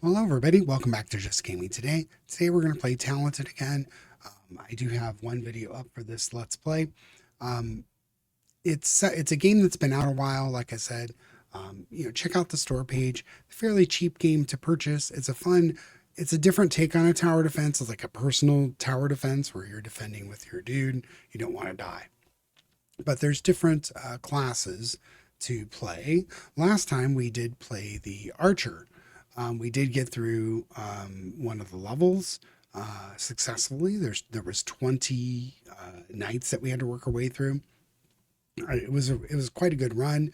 Well, hello everybody, welcome back to Just Gaming Today. Today we're going to play Talented again. I do have one video up for this Let's Play. Um, it's a game that's been out a while, like I said. Check out the store page. Fairly cheap game to purchase. It's a different take on a tower defense. It's like a personal tower defense where you're defending with your dude. You don't want to die. But there's different classes to play. Last time we did play the Archer. We did get through one of the levels successfully. There was 20 nights that we had to work our way through. It was quite a good run.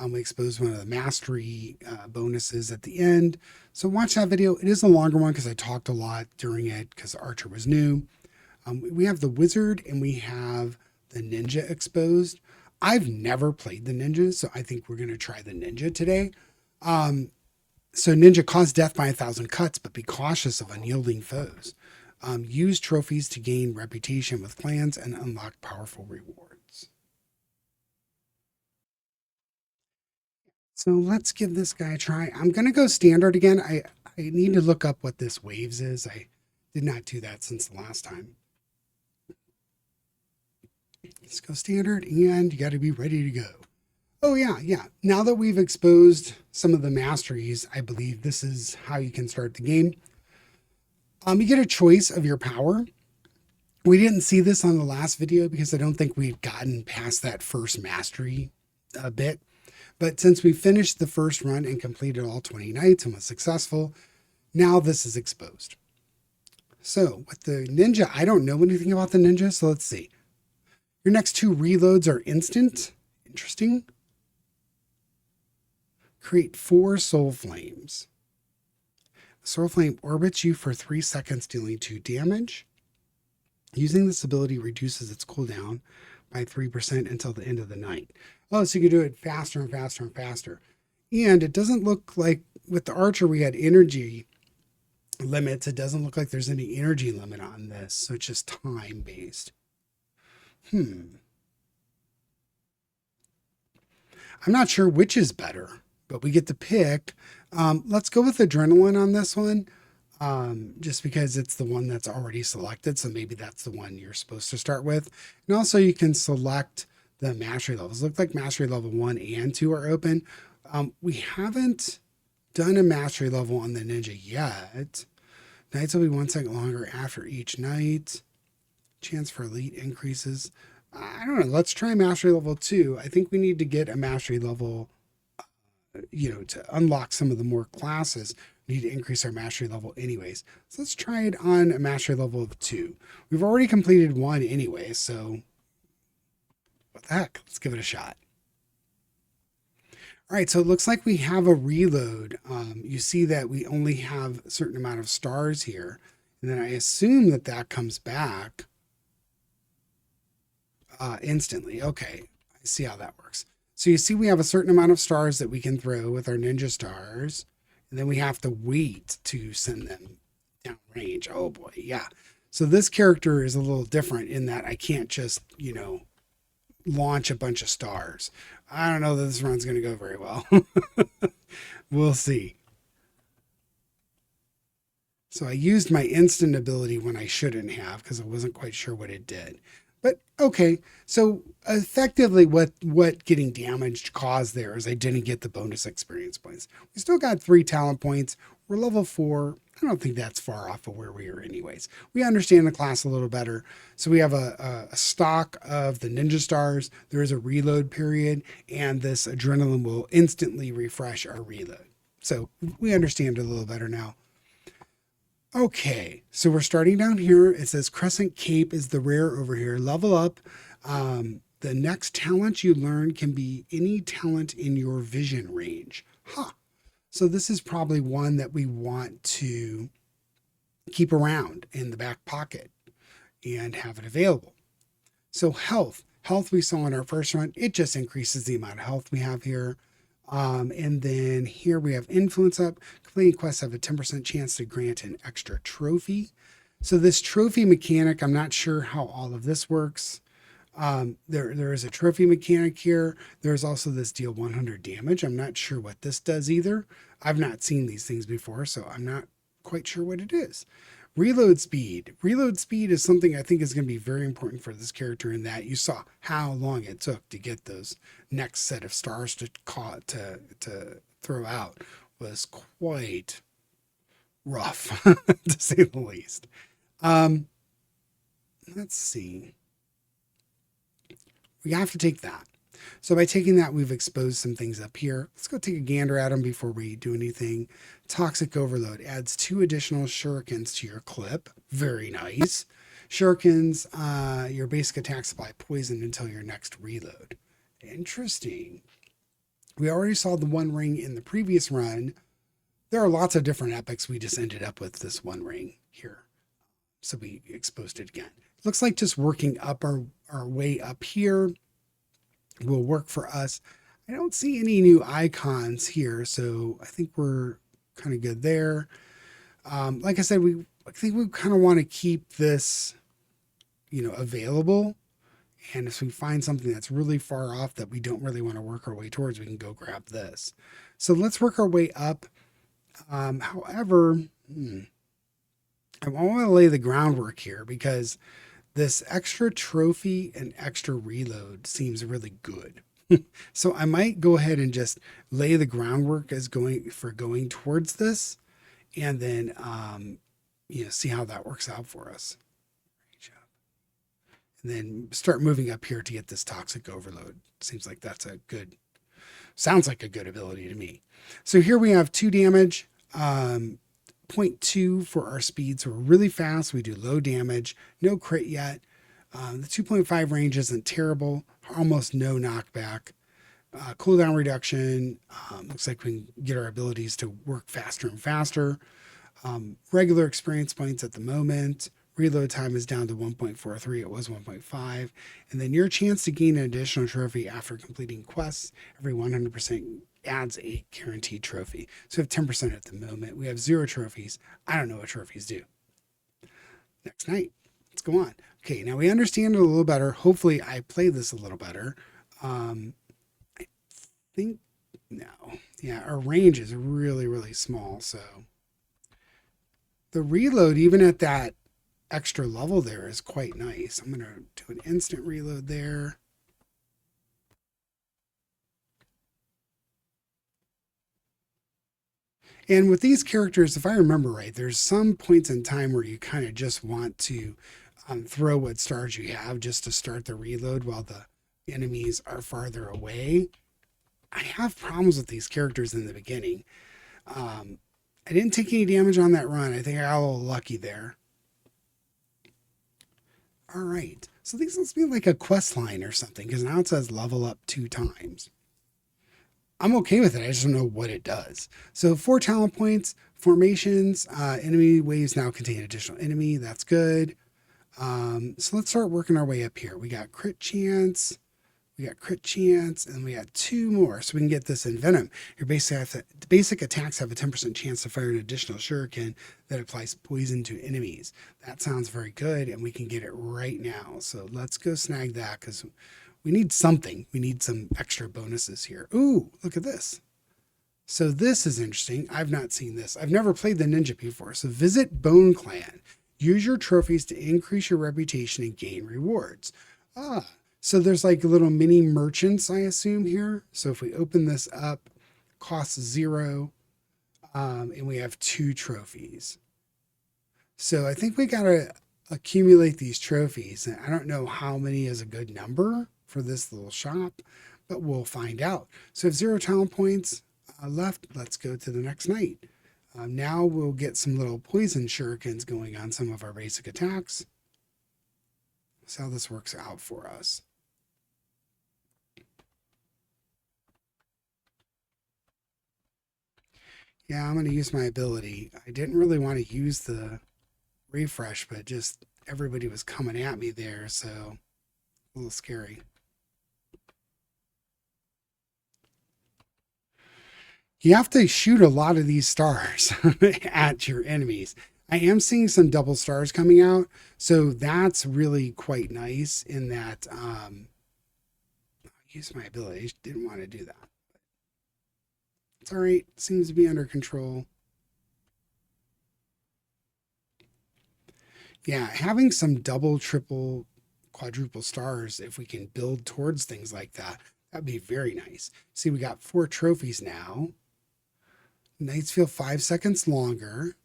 We exposed one of the mastery bonuses at the end. So watch that video. It is a longer one because I talked a lot during it because Archer was new. We have the wizard and we have the ninja exposed. I've never played the ninja, so I think we're going to try the ninja today. So ninja cause death by 1,000 cuts, but be cautious of unyielding foes. Use trophies to gain reputation with clans and unlock powerful rewards. So let's give this guy a try. I'm going to go standard again. I need to look up what this waves is. I did not do that since the last time. Let's go standard, and you got to be ready to go. Oh, yeah. Now that we've exposed some of the masteries, I believe this is how you can start the game. You get a choice of your power. We didn't see this on the last video because I don't think we've gotten past that first mastery a bit. But since we finished the first run and completed all 20 nights and was successful, now this is exposed. So with the ninja, I don't know anything about the ninja, so let's see. Your next 2 reloads are instant. Interesting. Create 4 soul flames. The soul flame orbits you for 3 seconds, dealing 2 damage. Using this ability reduces its cooldown by 3% until the end of the night. Oh, so you can do it faster and faster and faster. And it doesn't look like with the Archer we had energy limits. It doesn't look like there's any energy limit on this, so it's just time based. I'm not sure which is better, but we get to pick. Let's go with adrenaline on this one, just because it's the one that's already selected. So maybe that's the one you're supposed to start with. And also you can select the mastery levels. It looks like mastery level 1 and 2 are open. We haven't done a mastery level on the ninja yet. Nights will be 1 second longer after each night. Chance for elite increases. I don't know. Let's try mastery level 2. I think we need to get a mastery level, to unlock some of the more classes. We need to increase our mastery level anyways. So let's try it on a mastery level of 2. We've already completed 1 anyway, so what the heck? Let's give it a shot. All right, so it looks like we have a reload. You see that we only have a certain amount of stars here. And then I assume that comes back instantly. Okay, I see how that works. So you see we have a certain amount of stars that we can throw with our ninja stars, and then we have to wait to send them down range. Oh boy, yeah. So this character is a little different in that I can't just, launch a bunch of stars. I don't know that this run's going to go very well. We'll see. So I used my instant ability when I shouldn't have because I wasn't quite sure what it did. But okay, so effectively what getting damaged caused there is I didn't get the bonus experience points. We still got 3 talent points. We're level 4. I don't think that's far off of where we are anyways. We understand the class a little better. So we have a stock of the ninja stars. There is a reload period, and this adrenaline will instantly refresh our reload. So we understand it a little better now. Okay, so we're starting down here. It says Crescent Cape is the rare over here. Level up. The next talent you learn can be any talent in your vision range. So this is probably one that we want to keep around in the back pocket and have it available. So health. Health we saw in our first run. It just increases the amount of health we have here. And then here we have influence up. Completing quests have a 10% chance to grant an extra trophy. So this trophy mechanic, I'm not sure how all of this works. There is a trophy mechanic here. There's also this deal 100 damage. I'm not sure what this does either. I've not seen these things before, so I'm not quite sure what it is. Reload speed. Reload speed is something I think is going to be very important for this character in that you saw how long it took to get those next set of stars to throw out was quite rough, to say the least. Um, let's see. We have to take that. So by taking that, we've exposed some things up here. Let's go take a gander at them before we do anything. Toxic Overload adds 2 additional shurikens to your clip. Very nice. Shurikens, your basic attacks apply poison until your next reload. Interesting. We already saw the One Ring in the previous run. There are lots of different epics. We just ended up with this One Ring here. So we exposed it again. Looks like just working up our way up here will work for us. I don't see any new icons here, so I think we're kind of good there. Like I said, I think we kind of want to keep this, available. And if we find something that's really far off that we don't really want to work our way towards, we can go grab this. So let's work our way up. However, I want to lay the groundwork here because this extra trophy and extra reload seems really good. So I might go ahead and just lay the groundwork as going towards this, and then see how that works out for us. And then start moving up here to get this toxic overload. Seems like sounds like a good ability to me. So here we have 2 damage. 0.2 for our speed, so we're really fast. We do low damage, no crit yet. The 2.5 range isn't terrible, almost no knockback. Cooldown reduction, looks like we can get our abilities to work faster and faster. Regular experience points at the moment. Reload time is down to 1.43. It was 1.5. And then your chance to gain an additional trophy after completing quests every 100% adds a guaranteed trophy. So we have 10% at the moment. We have 0 trophies. I don't know what trophies do. Next night. Let's go on. Okay, now we understand it a little better. Hopefully I played this a little better. I think, no. Yeah, our range is really, really small. So the reload, even at that extra level there, is quite nice. I'm going to do an instant reload there. And with these characters, if I remember right, there's some points in time where you kind of just want to throw what stars you have just to start the reload while the enemies are farther away. I have problems with these characters in the beginning. I didn't take any damage on that run. I think I got a little lucky there. All right. So these must be like a quest line or something, because now it says level up 2 times. I'm okay with it. I just don't know what it does. So 4 talent points, formations, enemy waves now contain additional enemy. That's good. So let's start working our way up here. We got crit chance. And we got 2 more. So we can get this Envenom. Your basic attacks have a 10% chance to fire an additional shuriken that applies poison to enemies. That sounds very good, and we can get it right now. So let's go snag that because we need something. We need some extra bonuses here. Ooh, look at this. So this is interesting. I've not seen this. I've never played the ninja before. So visit Bone Clan. Use your trophies to increase your reputation and gain rewards. So there's like little mini merchants, I assume, here. So if we open this up, costs 0, and we have 2 trophies. So I think we got to accumulate these trophies. And I don't know how many is a good number for this little shop, but we'll find out. So if 0 talent points left, let's go to the next night. Now we'll get some little poison shurikens going on some of our basic attacks. See how this works out for us. Yeah, I'm going to use my ability. I didn't really want to use the refresh, but just everybody was coming at me there, so a little scary. You have to shoot a lot of these stars at your enemies. I am seeing some double stars coming out, so that's really quite nice in that I used my ability. Didn't want to do that. It's all right. Seems to be under control. Yeah, having some double, triple, quadruple stars, if we can build towards things like that, that'd be very nice. See, we got 4 trophies now. Nights feel 5 seconds longer.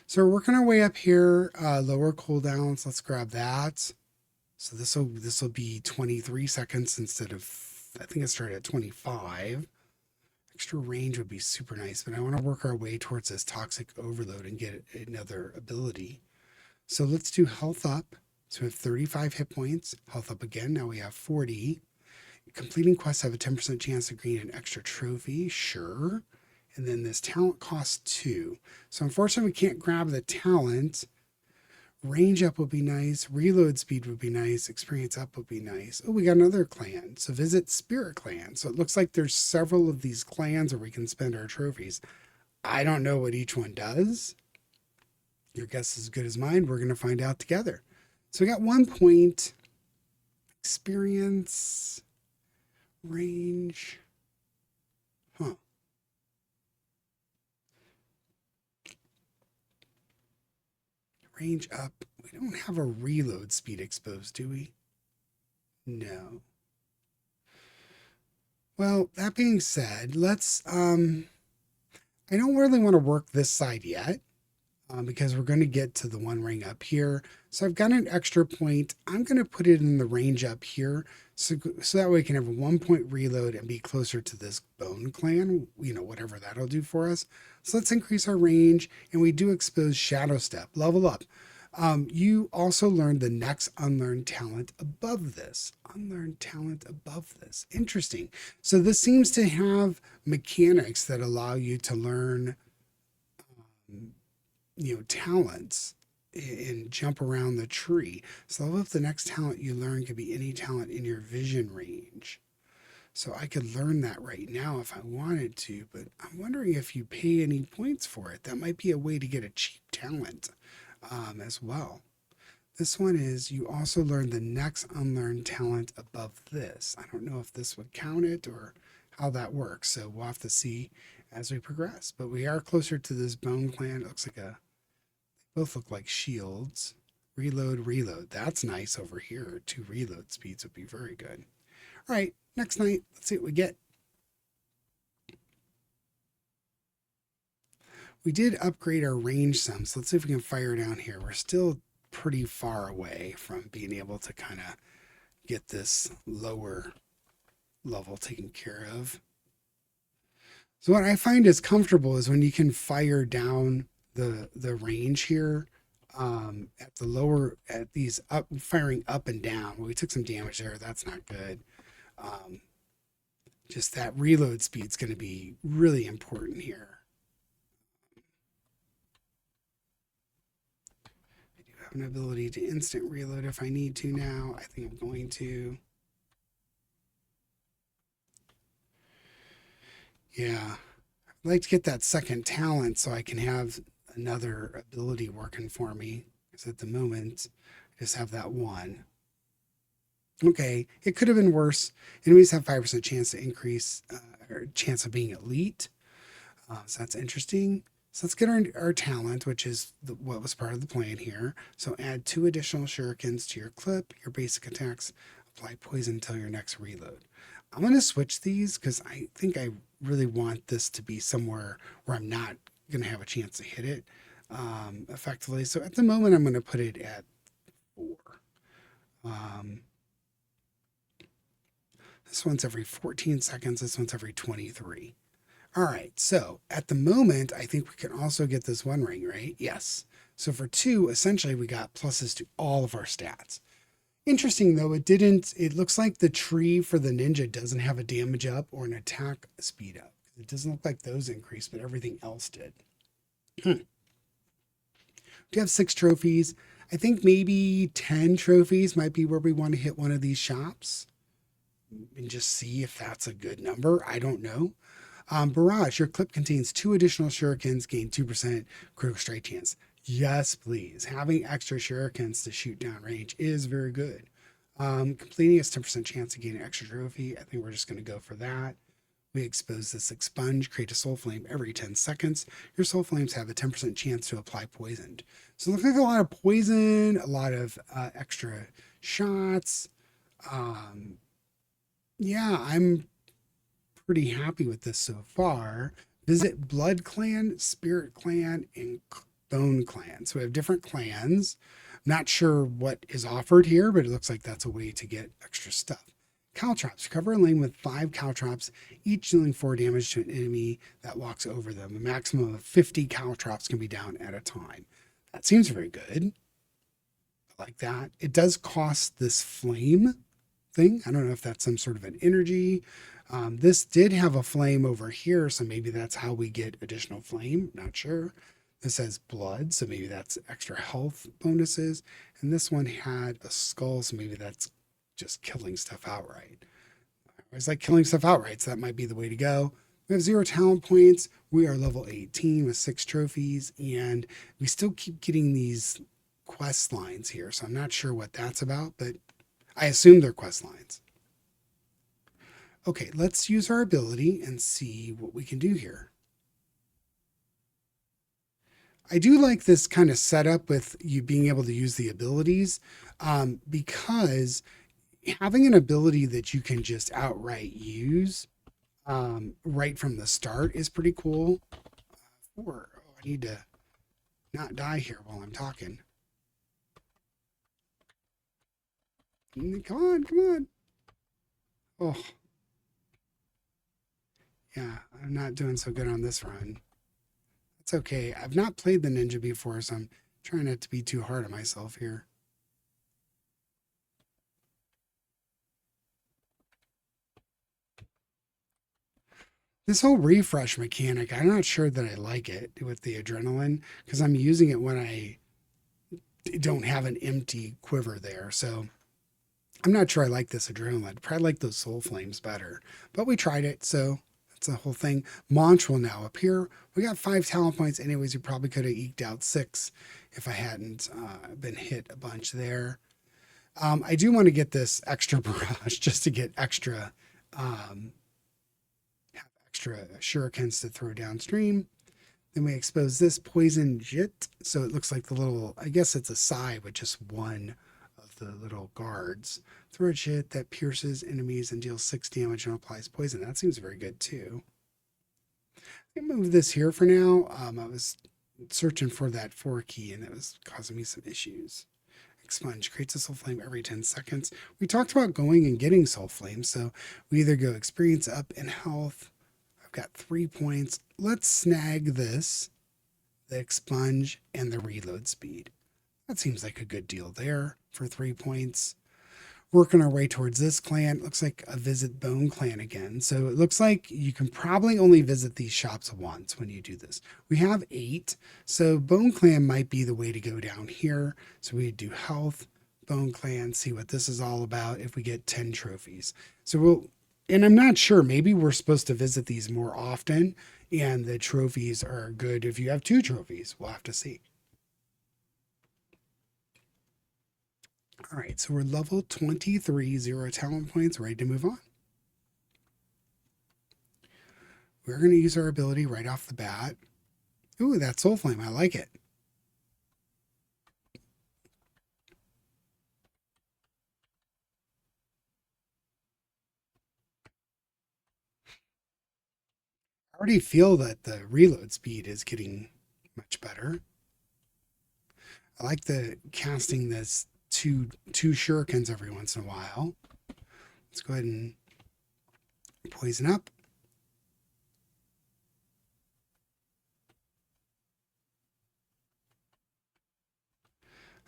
So we're working our way up here. Lower cooldowns. Let's grab that. So this will be 23 seconds instead of, I think it started at 25. Extra range would be super nice, but I want to work our way towards this toxic overload and get another ability. So let's do health up. So we have 35 hit points. Health up again. Now we have 40. Completing quests have a 10% chance to gain an extra trophy. Sure. And then this talent costs 2. So unfortunately, we can't grab the talent. Range up would be nice. Reload speed would be nice. Experience up would be nice. Oh, we got another clan. So visit Spirit Clan. So it looks like there's several of these clans where we can spend our trophies. I don't know what each one does. Your guess is as good as mine. We're going to find out together. So we got 1 point. Experience. Range. Huh. Range up. We don't have a reload speed exposed, do we? No. Well, that being said, let's, I don't really want to work this side yet. Because we're going to get to the 1 ring up here. So I've got an extra point. I'm going to put it in the range up here. So that way we can have a 1 point reload and be closer to this bone clan, whatever that'll do for us. So let's increase our range, and we do expose Shadow Step, level up. You also learned the next unlearned talent above this. Unlearned talent above this. Interesting. So this seems to have mechanics that allow you to learn talents and jump around the tree. So level up the next talent you learn could be any talent in your vision range. So I could learn that right now if I wanted to, but I'm wondering if you pay any points for it. That might be a way to get a cheap talent as well. This one is you also learn the next unlearned talent above this. I don't know if this would count it or how that works. So we'll have to see as we progress. But we are closer to this bone clan. It looks like both look like shields. Reload, reload. That's nice over here. 2 reload speeds would be very good. All right, next night, let's see what we get. We did upgrade our range some, so let's see if we can fire down here. We're still pretty far away from being able to kind of get this lower level taken care of. So what I find is comfortable is when you can fire down the range here at these firing up and down. Well, we took some damage there. That's not good. Just that reload speed is going to be really important here. I do have an ability to instant reload if I need to now. I think I'm going to. Yeah. I'd like to get that second talent so I can have another ability working for me, because at the moment I just have that one. Okay, it could have been worse. Enemies have 5% chance to increase or chance of being elite. So that's interesting. So let's get our talent, which is what was part of the plan here. So add 2 additional shurikens to your clip, your basic attacks, apply poison until your next reload. I'm going to switch these because I think I really want this to be somewhere where I'm not going to have a chance to hit it effectively. So at the moment, I'm going to put it at 4. This one's every 14 seconds. This one's every 23. All right. So at the moment, I think we can also get this 1 ring, right? Yes. So for 2, essentially, we got pluses to all of our stats. Interesting though, it looks like the tree for the ninja doesn't have a damage up or an attack speed up. It doesn't look like those increased, but everything else did. We have 6 trophies. I think maybe 10 trophies might be where we want to hit one of these shops and just see if that's a good number. I don't know. Barrage, your clip contains 2 additional shurikens, gain 2% critical strike chance. Yes, please. Having extra shurikens to shoot down range is very good. Completing has 10% chance of getting an extra trophy. I think we're just going to go for that. We expose this expunge, create a soul flame every 10 seconds. Your soul flames have a 10% chance to apply poisoned. So it looks like a lot of poison, a lot of extra shots. Yeah, I'm pretty happy with this so far. Visit Blood Clan, Spirit Clan, and Bone Clan. So we have different clans. Not sure what is offered here, but it looks like that's a way to get extra stuff. Caltrops. Cover a lane with 5 caltrops, each dealing 4 damage to an enemy that walks over them. A maximum of 50 caltrops can be down at a time. That seems very good. I like that. It does cost this flame thing. I don't know if that's some sort of an energy. This did have a flame over here, so maybe that's how we get additional flame. Not sure. This has blood, so maybe that's extra health bonuses. And this one had a skull, so maybe that's just killing stuff outright. It's like killing stuff outright, so that might be the way to go. We have 0 talent points. We are level 18 with 6 trophies, and we still keep getting these quest lines here, so I'm not sure what that's about, but I assume they're quest lines. Okay, let's use our ability and see what we can do here. I do like this kind of setup with you being able to use the abilities because having an ability that you can just outright use right from the start is pretty cool. I need to not die here while I'm talking. Come on, come on. Oh. Yeah, I'm not doing so good on this run. It's okay. I've not played the ninja before, so I'm trying not to be too hard on myself here. This whole refresh mechanic, I'm not sure that I like it with the adrenaline because I'm using it when I don't have an empty quiver there. So I'm not sure I like this adrenaline. I'd probably like those soul flames better, but we tried it. So that's the whole thing. Monch will now appear. We got 5 talent points. Anyways, we probably could have eked out 6 if I hadn't been hit a bunch there. I do want to get this extra barrage just to get extra shurikens to throw downstream. Then we expose this poison jit. So it looks like the little, I guess it's a sai with just one of the little guards. Throw a jit that pierces enemies and deals 6 damage and applies poison. That seems very good too. I move this here for now. I was searching for that 4 key and it was causing me some issues. Expunge creates a soul flame every 10 seconds. We talked about going and getting soul flames. So we either go experience up in health. I've got 3 points. Let's snag this, the expunge, and the reload speed. That seems like a good deal there for 3 points. Working our way towards this clan. It looks like a visit Bone Clan again. So it looks like you can probably only visit these shops once when you do this. We have 8. So Bone Clan might be the way to go down here. So we do health, Bone Clan, see what this is all about if we get 10 trophies. So and I'm not sure, maybe we're supposed to visit these more often and the trophies are good if you have 2 trophies. We'll have to see. All right, so we're level 23, 0 talent points, ready to move on. We're going to use our ability right off the bat. Ooh, that soul flame, I like it. I already feel that the reload speed is getting much better. I like the casting this two shurikens every once in a while. Let's go ahead and poison up.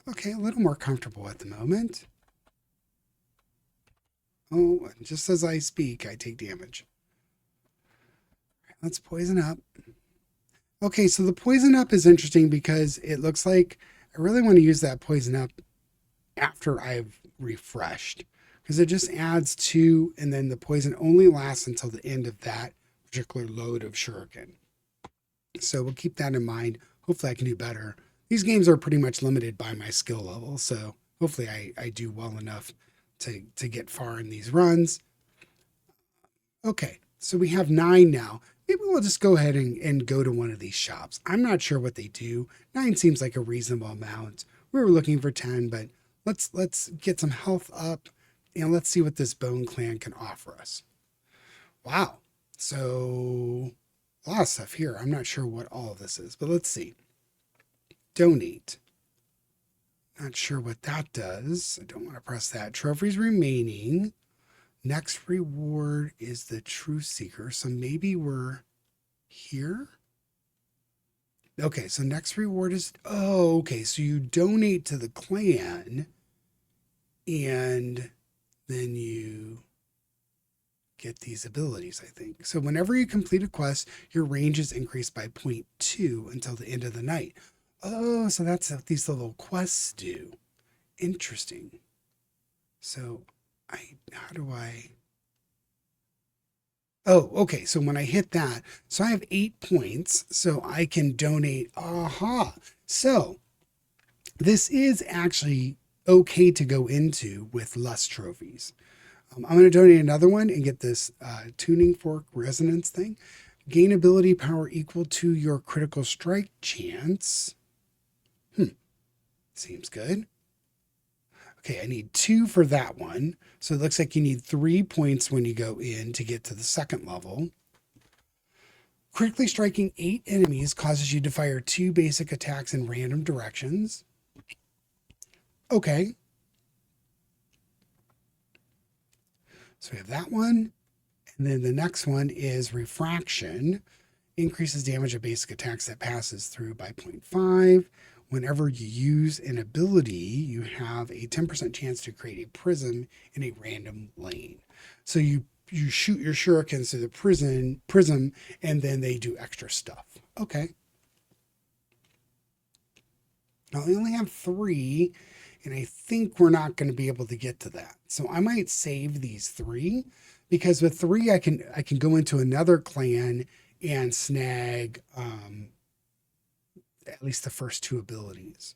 Okay, a little more comfortable at the moment. Oh, just as I speak, I take damage. Let's poison up. Okay, so the poison up is interesting because it looks like I really want to use that poison up after I've refreshed because it just adds 2 and then the poison only lasts until the end of that particular load of shuriken. So we'll keep that in mind. Hopefully I can do better these games are pretty much limited by my skill level, so hopefully I do well enough to get far in these runs. Okay, so we have 9 now. Maybe we'll just go ahead and go to one of these shops. I'm not sure what they do. 9 seems like a reasonable amount. We were looking for 10, but let's get some health up and let's see what this Bone Clan can offer us. Wow. So a lot of stuff here. I'm not sure what all of this is, but let's see. Donate. Not sure what that does. I don't want to press that. Trophies remaining. Next reward is the Truth Seeker. So maybe we're here. Okay, so next reward is, oh, okay. So you donate to the clan and then you get these abilities, I think. So whenever you complete a quest, your range is increased by 0.2 until the end of the night. Oh, so that's what these little quests do. Interesting. So how do I? Oh, okay. So when I hit that, so I have 8 points, so I can donate. Aha. So this is actually okay to go into with less trophies. I'm going to donate another one and get this tuning fork resonance thing. Gain ability power equal to your critical strike chance. Seems good. Okay, I need 2 for that one. So it looks like you need 3 points when you go in to get to the second level. Critically striking 8 enemies causes you to fire 2 basic attacks in random directions. Okay. So we have that one. And then the next one is refraction. Increases damage of basic attacks that passes through by 0.5. Whenever you use an ability, you have a 10% chance to create a prism in a random lane. So you shoot your shurikens through the prism, and then they do extra stuff. Okay. Now we only have 3, and I think we're not going to be able to get to that. So I might save these 3, because with 3 I can go into another clan and snag at least the first 2 abilities.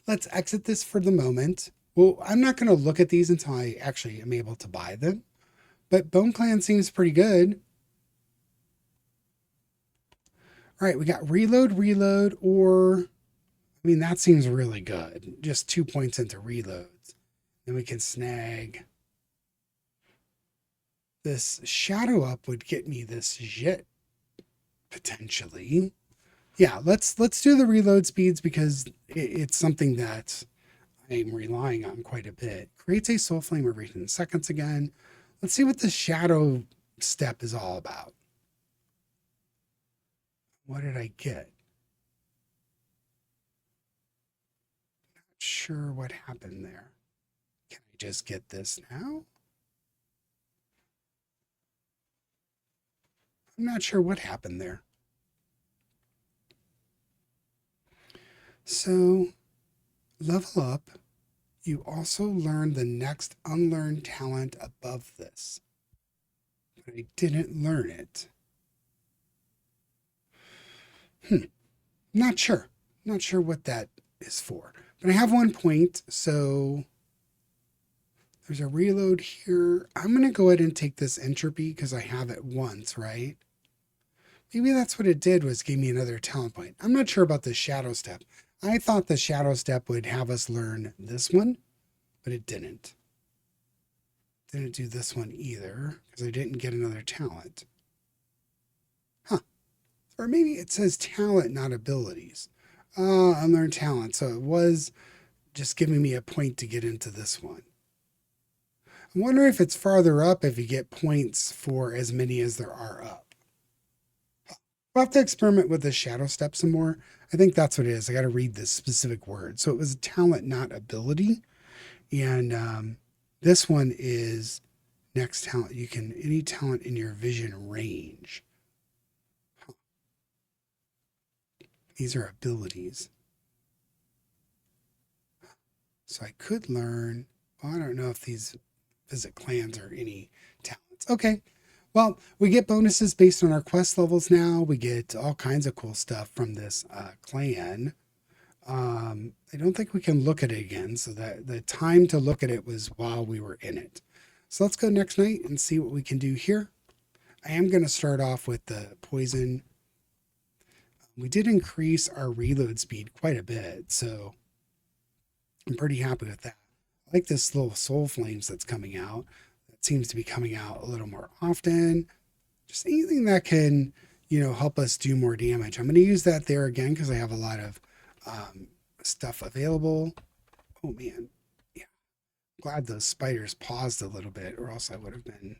Let's exit this for the moment. Well, I'm not going to look at these until I actually am able to buy them. But Bone Clan seems pretty good. All right, we got reload, or, I mean, that seems really good. Just 2 points into reloads. Then we can snag. This shadow up would get me this jet, potentially. Yeah, let's do the reload speeds because it's something that I'm relying on quite a bit. Creates a soul flame every 10 seconds again. Let's see what the shadow step is all about. What did I get? Not sure what happened there. Can I just get this now? I'm not sure what happened there. So, level up. You also learn the next unlearned talent above this. But I didn't learn it. Not sure. Not sure what that is for. But I have 1 point, so there's a reload here. I'm going to go ahead and take this entropy because I have it once, right? Maybe that's what it did, was give me another talent point. I'm not sure about the shadow step. I thought the shadow step would have us learn this one, but it didn't. Didn't do this one either because I didn't get another talent. Or maybe it says talent, not abilities. Unlearned talent. So it was just giving me a point to get into this one. I wonder if it's farther up if you get points for as many as there are up. We'll have to experiment with the shadow step some more. I think that's what it is. I got to read this specific word. So it was talent, not ability. And this one is next talent. You can, any talent in your vision range. These are abilities. So I could learn, well, I don't know if these visit clans are any talents. Okay. Well, we get bonuses based on our quest levels now. We get all kinds of cool stuff from this clan. I don't think we can look at it again, so that the time to look at it was while we were in it. So let's go next night and see what we can do here. I am going to start off with the poison. We did increase our reload speed quite a bit, so I'm pretty happy with that. I like this little soul flames that's coming out. That seems to be coming out a little more often. Just anything that can, help us do more damage. I'm going to use that there again because I have a lot of stuff available. Oh man, yeah. Glad those spiders paused a little bit, or else I would have been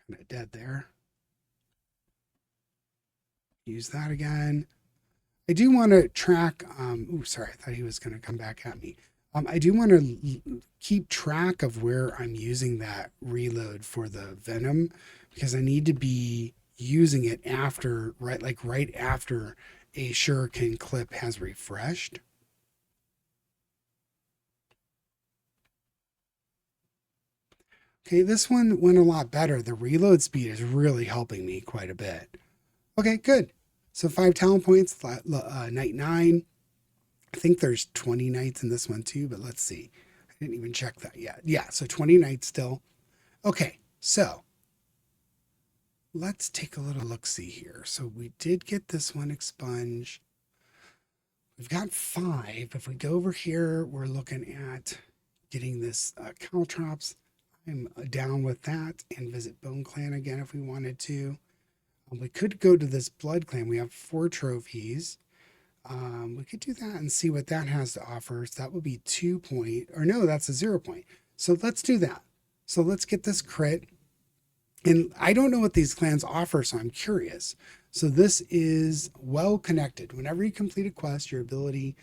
kind of dead there. Use that again. I do want to track. Sorry, I thought he was going to come back at me. I do want to keep track of where I'm using that reload for the venom because I need to be using it after, right after a shuriken clip has refreshed. Okay, this one went a lot better. The reload speed is really helping me quite a bit. Okay, good. So 5 talent points, night 9. I think there's 20 nights in this one too, but let's see. I didn't even check that yet. Yeah, so 20 nights still. Okay, so let's take a little look-see here. So we did get this one expunged. We've got 5. If we go over here, we're looking at getting this caltrops. I'm down with that, and visit Bone Clan again if we wanted to. We could go to this Blood Clan. We have 4 trophies. We could do that and see what that has to offer. So that would be 2 point, or no, that's a 0 point. So let's do that. So let's get this crit. And I don't know what these clans offer, so I'm curious. So this is well connected. Whenever you complete a quest, your ability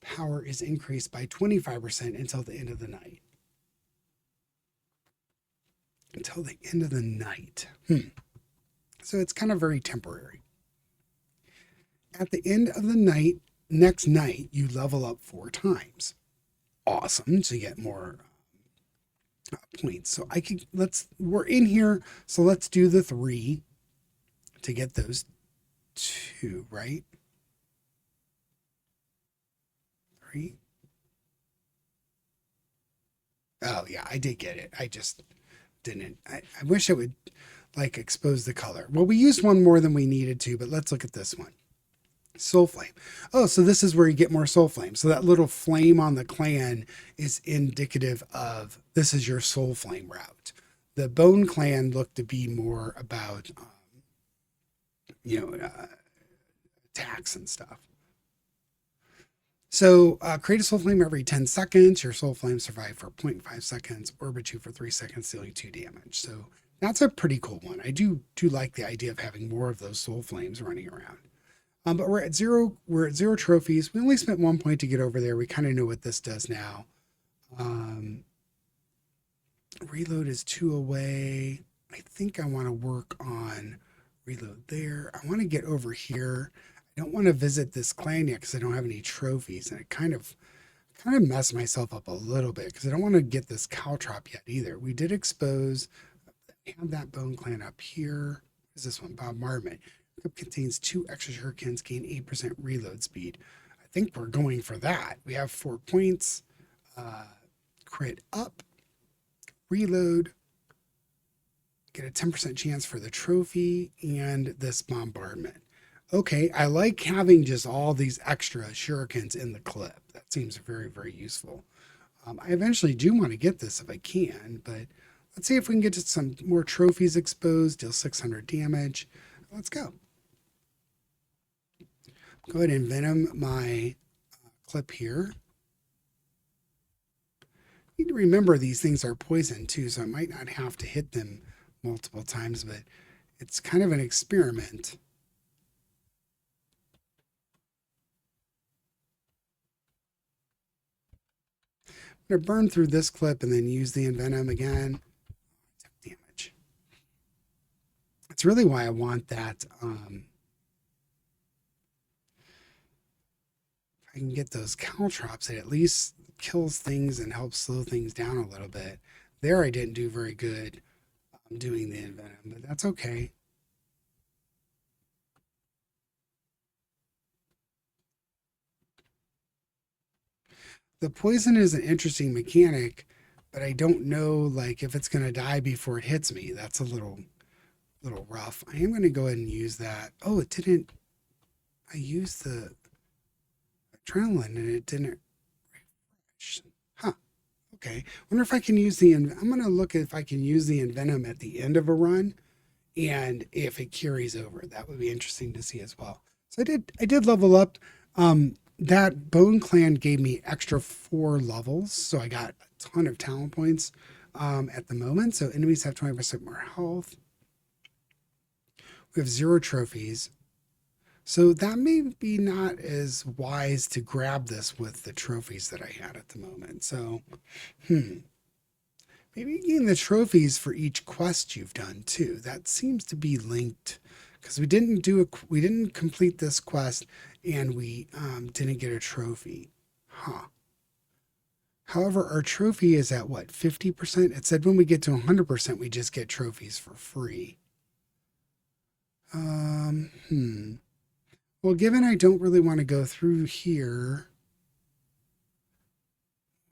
power is increased by 25% until the end of the night. Until the end of the night. So it's kind of very temporary. At the end of the night, next night, you level up 4 times. Awesome. So you get more points. So we're in here. So let's do the 3 to get those 2, right? 3. Oh yeah, I did get it. I just didn't. I wish it would expose the color. Well, we used one more than we needed to, but let's look at this one. Soul flame. Oh, so this is where you get more soul flame. So that little flame on the clan is indicative of this is your soul flame route. The bone clan looked to be more about, attacks and stuff. So create a soul flame every 10 seconds. Your soul flames survive for 0.5 seconds, orbit you for 3 seconds, dealing 2 damage. So that's a pretty cool one. I do like the idea of having more of those soul flames running around. But we're at 0 trophies. We only spent 1 point to get over there. We kind of know what this does now. Reload is 2 away. I think I want to work on reload there. I want to get over here. I don't want to visit this clan yet because I don't have any trophies. And it kind of messed myself up a little bit because I don't want to get this caltrop yet either. We did expose. We have that bone clan up here. What is this one? Bombardment. Cup contains 2 extra shurikens, gain 8% reload speed. I think we're going for that. We have 4 points. Crit up. Reload. Get a 10% chance for the trophy and this bombardment. Okay, I like having just all these extra shurikens in the clip. That seems very, very useful. I eventually do want to get this if I can, but let's see if we can get to some more trophies exposed, deal 600 damage. Let's go. Go ahead and venom my clip here. You need to remember these things are poison too, so I might not have to hit them multiple times, but it's kind of an experiment. I'm going to burn through this clip and then use the envenom again. Damage. That's really why I want that. If I can get those caltrops, it at least kills things and helps slow things down a little bit. There I didn't do very good I'm doing the envenom, but that's okay. The poison is an interesting mechanic, but I don't know like if it's going to die before it hits me. That's a little rough. I am going to go ahead and use that. Oh, it didn't. I used the adrenaline and it didn't. Huh. Okay. Wonder if I can use the. I'm going to look if I can use the envenom at the end of a run, and if it carries over. That would be interesting to see as well. So I did level up. That Bone Clan gave me extra 4 levels, so I got a ton of talent points at the moment. So enemies have 20% more health. We have 0 trophies. So that may be not as wise to grab this with the trophies that I had at the moment. So, maybe you gain the trophies for each quest you've done too. That seems to be linked because we didn't complete this quest and we didn't get a trophy. Huh. However, our trophy is at what, 50%? It said when we get to 100%, we just get trophies for free. Well, given I don't really want to go through here,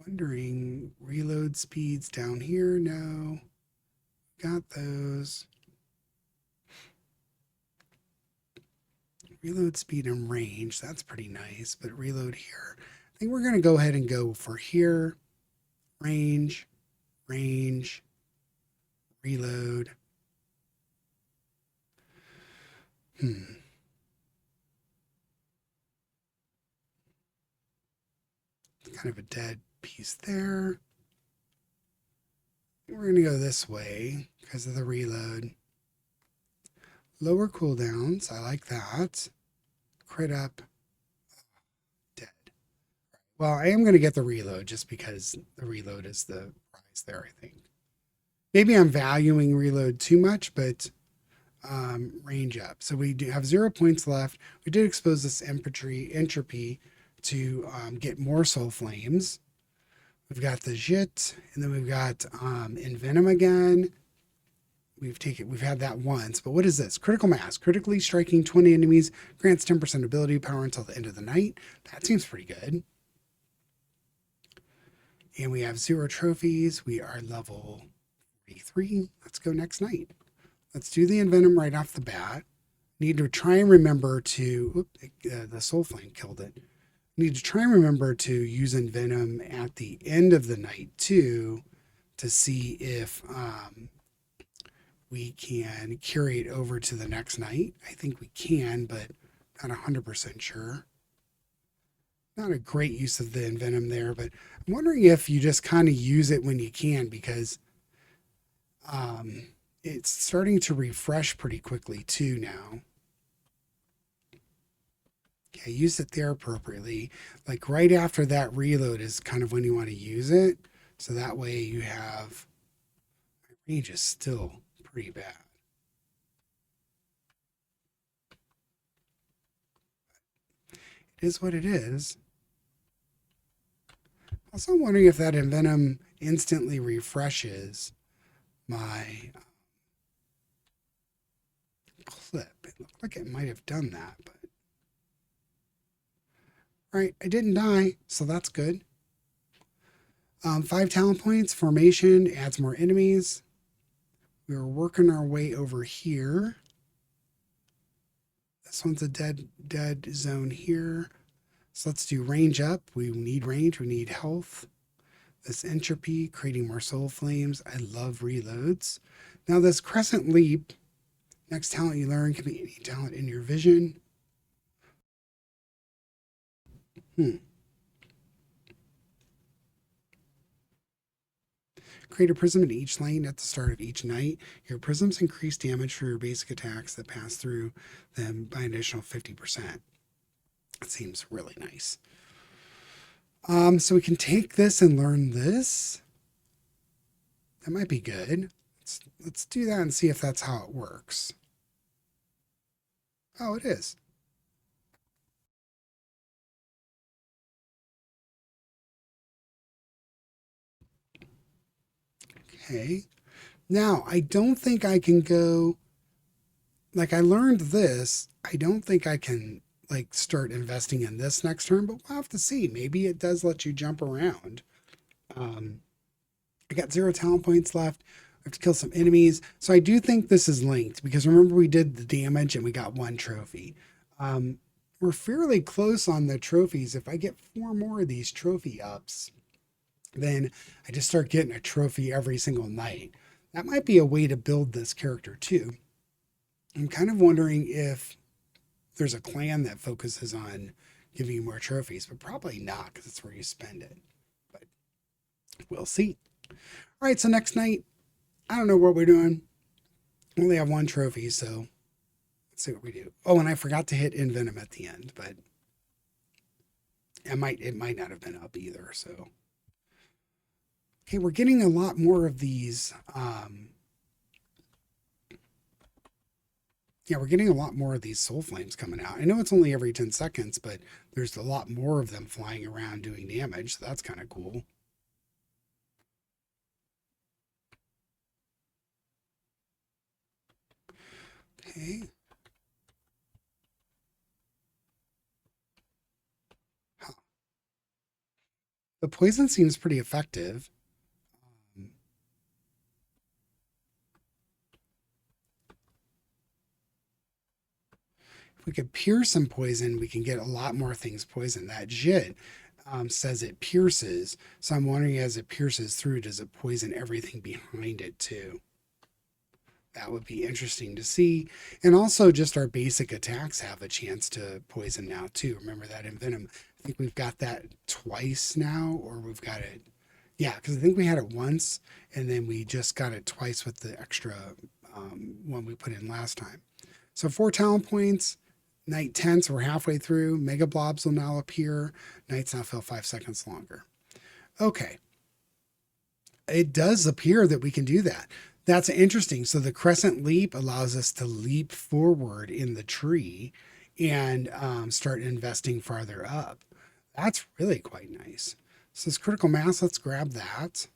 wondering reload speeds down here. No, got those. Reload speed and range. That's pretty nice, but reload here. I think we're going to go ahead and go for here. Range, range, reload. Kind of a dead piece there. We're going to go this way because of the reload. Lower cooldowns. I like that. Crit up. Dead. Well, I am going to get the reload just because the reload is the prize there, I think. Maybe I'm valuing reload too much, but range up. So we do have 0 points left. We did expose this entropy to get more soul flames. We've got the Jit, and then we've got Envenom again. We've had that once, but what is this? Critical mass. Critically striking 20 enemies grants 10% ability power until the end of the night. That seems pretty good. And we have 0 trophies. We are level 43. Let's go next night. Let's do the Envenom right off the bat. Need to try and remember to, the Soul Flame killed it. Need to try and remember to use Envenom at the end of the night too, to see if we can carry it over to the next night. I think we can, but not 100% sure. Not a great use of the Envenom there, but I'm wondering if you just kind of use it when you can, because it's starting to refresh pretty quickly too now. Okay, use it there appropriately. Like right after that reload is kind of when you want to use it. So that way you have, my range is still pretty bad. It is what it is. Also, I'm wondering if that Envenom instantly refreshes my clip. It looked like it might have done that, but right, I didn't die, so that's good. 5 talent points. Formation adds more enemies. We are working our way over here. This one's a dead zone here. So let's do range up. We need range. We need health. This entropy, creating more soul flames. I love reloads. Now this crescent leap, next talent you learn can be any talent in your vision. Create a prism in each lane at the start of each night. Your prisms increase damage for your basic attacks that pass through them by an additional 50%. That seems really nice. So we can take this and learn this. That might be good. Let's do that and see if that's how it works. Oh, it is. Okay. Now, I don't think I can go, like I learned this, I don't think I can like start investing in this next turn, but we'll have to see. Maybe it does let you jump around. Um, I got 0 talent points left. I have to kill some enemies. So I do think this is linked because remember we did the damage and we got 1 trophy. We're fairly close on the trophies. If I get 4 more of these trophy ups, then I just start getting a trophy every single night. That might be a way to build this character too. I'm kind of wondering if there's a clan that focuses on giving you more trophies, but probably not because it's where you spend it. But we'll see. All right, so next night, I don't know what we're doing. We only have 1 trophy, so let's see what we do. Oh, and I forgot to hit Envenom at the end, but it might not have been up either. So, okay, we're getting a lot more of these. Yeah, we're getting a lot more of these soul flames coming out. I know it's only every 10 seconds, but there's a lot more of them flying around doing damage. So that's kind of cool. Okay. Huh. The poison seems pretty effective. If we could pierce some poison, we can get a lot more things poisoned. That jit says it pierces. So I'm wondering as it pierces through, does it poison everything behind it too? That would be interesting to see. And also just our basic attacks have a chance to poison now too. Remember that Envenom. I think we've got that twice now, or we've got it. Yeah, because I think we had it once and then we just got it twice with the extra one we put in last time. So 4 talent points. Night 10, so we're halfway through. Mega blobs will now appear. Nights now feel 5 seconds longer. Okay. It does appear that we can do that. That's interesting. So the crescent leap allows us to leap forward in the tree and start investing farther up. That's really quite nice. So this critical mass, let's grab that.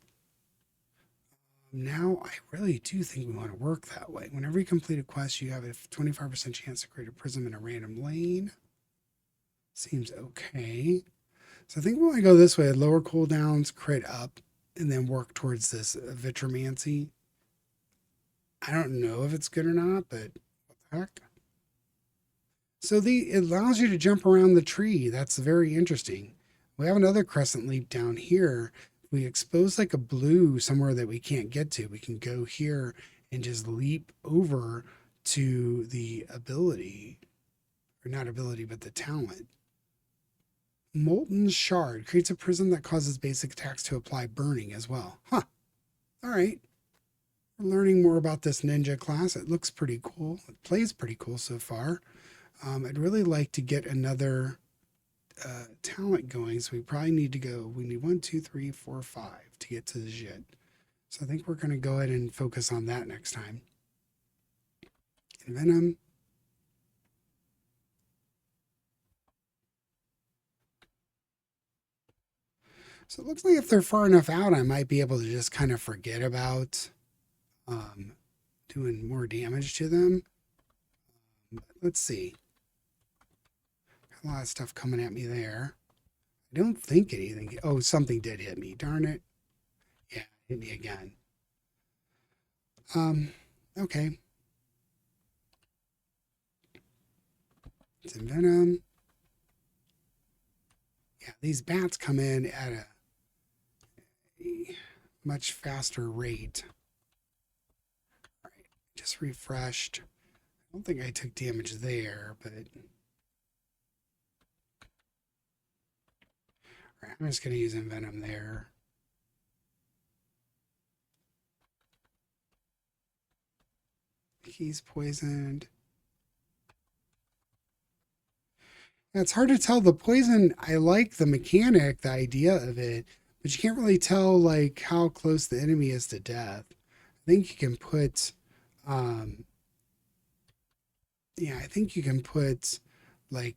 Now, I really do think we want to work that way. Whenever you complete a quest, you have a 25% chance to create a prism in a random lane. Seems okay. So I think we want to go this way, lower cooldowns, crit up, and then work towards this Vitromancy. I don't know if it's good or not, but what the heck? So it allows you to jump around the tree. That's very interesting. We have another crescent leap down here. We expose like a blue somewhere that we can't get to. We can go here and just leap over to the ability, or not ability, but the talent. Molten Shard creates a prism that causes basic attacks to apply burning as well. Huh. All right. We're learning more about this ninja class. It looks pretty cool. It plays pretty cool so far. I'd really like to get another talent going. So we probably need to go, we need 1, 2, 3, 4, 5 to get to the Jit. So I think we're going to go ahead and focus on that next time. Venom. So it looks like if they're far enough out, I might be able to just kind of forget about doing more damage to them. But let's see. Got a lot of stuff coming at me there. I don't think anything. Oh, something did hit me. Darn it. Yeah, hit me again. Okay. It's in Venom. Yeah, these bats come in at a much faster rate. All right, just refreshed. I don't think I took damage there, but all right, I'm just going to use Envenom there. He's poisoned. Yeah, it's hard to tell. The poison, I like the mechanic, the idea of it, but you can't really tell like how close the enemy is to death. I think you can put, yeah, I think you can put like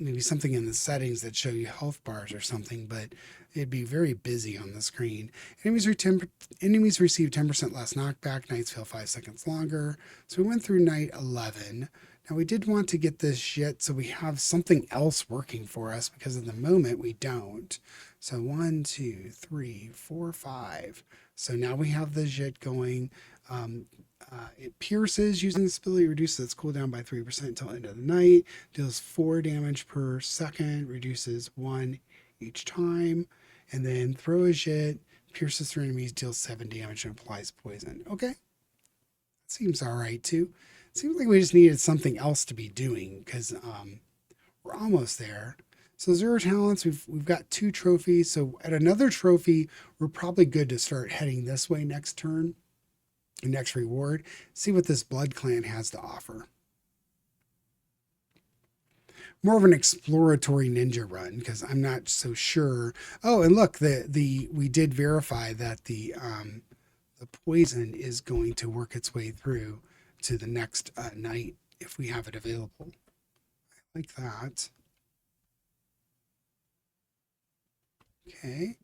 maybe something in the settings that show you health bars or something, but it'd be very busy on the screen. Enemies receive 10% less knockback. Nights feel 5 seconds longer. So we went through night 11. Now we did want to get this shit so we have something else working for us, because at the moment we don't. So 1, 2, 3, 4, 5. So now we have the JIT going. It pierces using this ability, reduces its cooldown by 3% until end of the night, deals 4 damage per second, reduces 1 each time, and then throw a JIT, pierces through enemies, deals 7 damage, and applies poison. Okay, seems all right too. Seems like we just needed something else to be doing, because we're almost there. So 0 talents, we've got 2 trophies. So at another trophy, we're probably good to start heading this way next turn, next reward. See what this Blood Clan has to offer. More of an exploratory ninja run, because I'm not so sure. Oh, and look, we did verify that the poison is going to work its way through to the next night if we have it available. I like that. Okay.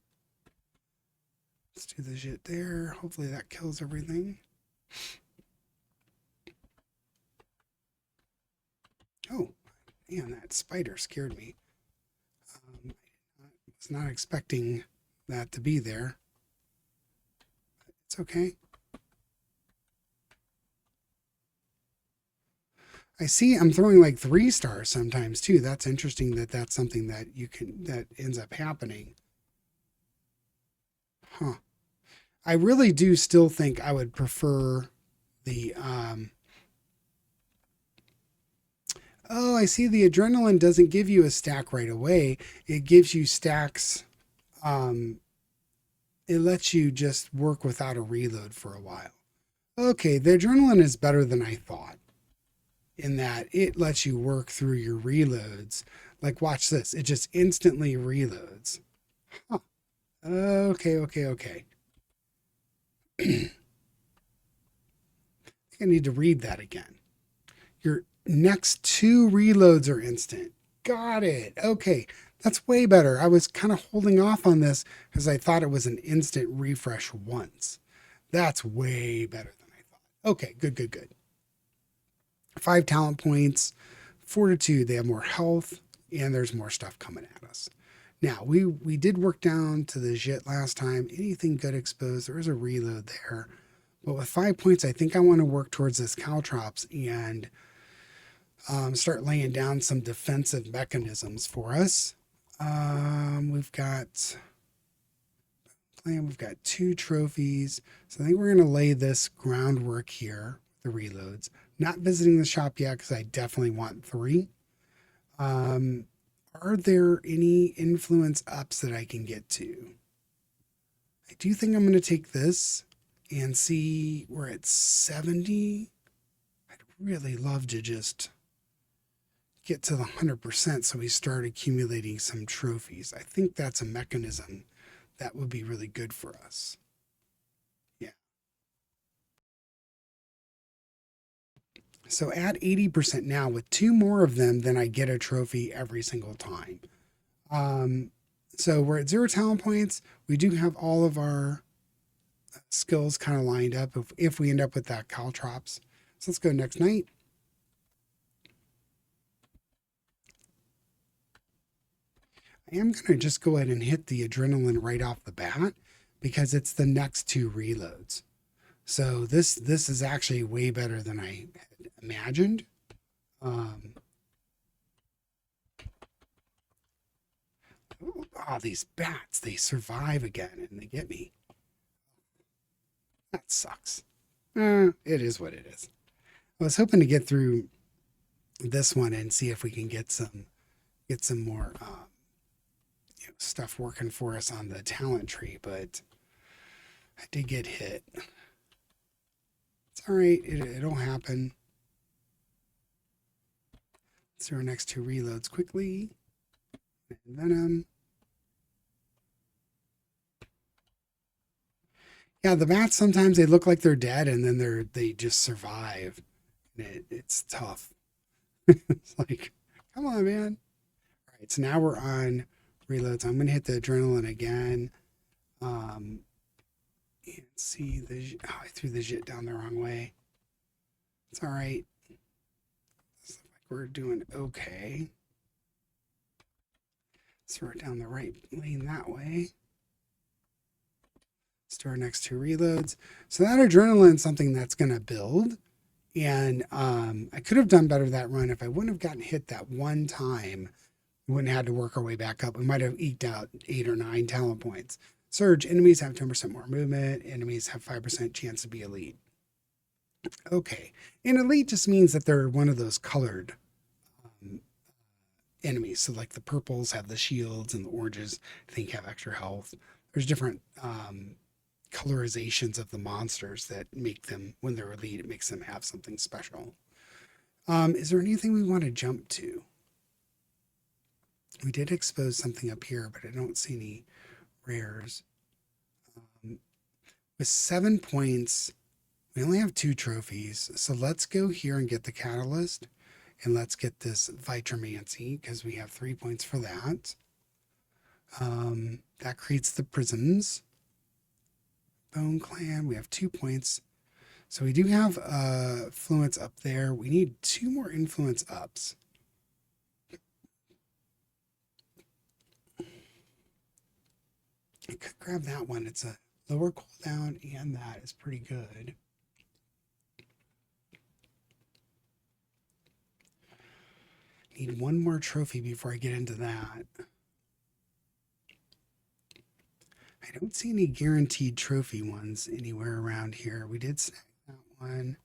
Let's do the shit there. Hopefully that kills everything. Oh, man, that spider scared me. I was not expecting that to be there. It's okay. I see I'm throwing like 3 stars sometimes too. That's interesting that that's something that that ends up happening. Huh. I really do still think I would prefer the, oh, I see the adrenaline doesn't give you a stack right away. It gives you stacks. It lets you just work without a reload for a while. Okay, the adrenaline is better than I thought, in that it lets you work through your reloads. Like, watch this. It just instantly reloads. Huh. Okay. I think I need to read that again. Your next 2 reloads are instant. Got it. Okay. That's way better. I was kind of holding off on this because I thought it was an instant refresh once. That's way better than I thought. Okay, good. 5 talent points, fortitude, they have more health, and there's more stuff coming at us. Now, we did work down to the JIT last time. Anything good exposed, there is a reload there. But with 5 points, I think I want to work towards this caltrops and start laying down some defensive mechanisms for us. We've got 2 trophies. So I think we're going to lay this groundwork here, the reloads. Not visiting the shop yet because I definitely want 3. Are there any influence ups that I can get to? I do think I'm going to take this and see we're at 70. I'd really love to just get to the 100% so we start accumulating some trophies. I think that's a mechanism that would be really good for us. Yeah. So at 80% now, with 2 more of them, then I get a trophy every single time. So we're at 0 talent points. We do have all of our skills kind of lined up if we end up with that caltrops. So let's go next night. I am going to just go ahead and hit the adrenaline right off the bat because it's the next 2 reloads. So this is actually way better than I had imagined. These bats, they survive again and they get me. That sucks. It is what it is. I was hoping to get through this one and see if we can get some more stuff working for us on the talent tree, but I did get hit. It's all right. It'll happen. Let's do our next 2 reloads quickly. Venom. Yeah, the bats, sometimes they look like they're dead and then they just survive. And it's tough. It's like, come on, man. right, so now we're on reloads. I'm gonna hit the adrenaline again. And see the, oh, I threw the jit down the wrong way. It's all right. Looks like we're doing okay. Throw it down the right lane that way. Let's do our next 2 reloads. So that adrenaline is something that's going to build. And I could have done better that run if I wouldn't have gotten hit that one time. We wouldn't have had to work our way back up. We might have eked out 8 or 9 talent points. Surge, enemies have 10% more movement. Enemies have 5% chance to be elite. Okay. And elite just means that they're one of those colored enemies. So like the purples have the shields and the oranges, I think, have extra health. There's different colorizations of the monsters that make them, when they're elite, it makes them have something special. Is there anything we want to jump to? We did expose something up here, but I don't see any rares. With 7 points, we only have 2 trophies. So let's go here and get the catalyst. And let's get this Vitromancy, because we have 3 points for that. That creates the prisms. Bone Clan, we have 2 points. So we do have influence up there. We need 2 more influence ups. I could grab that one. It's a lower cooldown, and that is pretty good. Need 1 more trophy before I get into that. I don't see any guaranteed trophy ones anywhere around here. We did snag that one.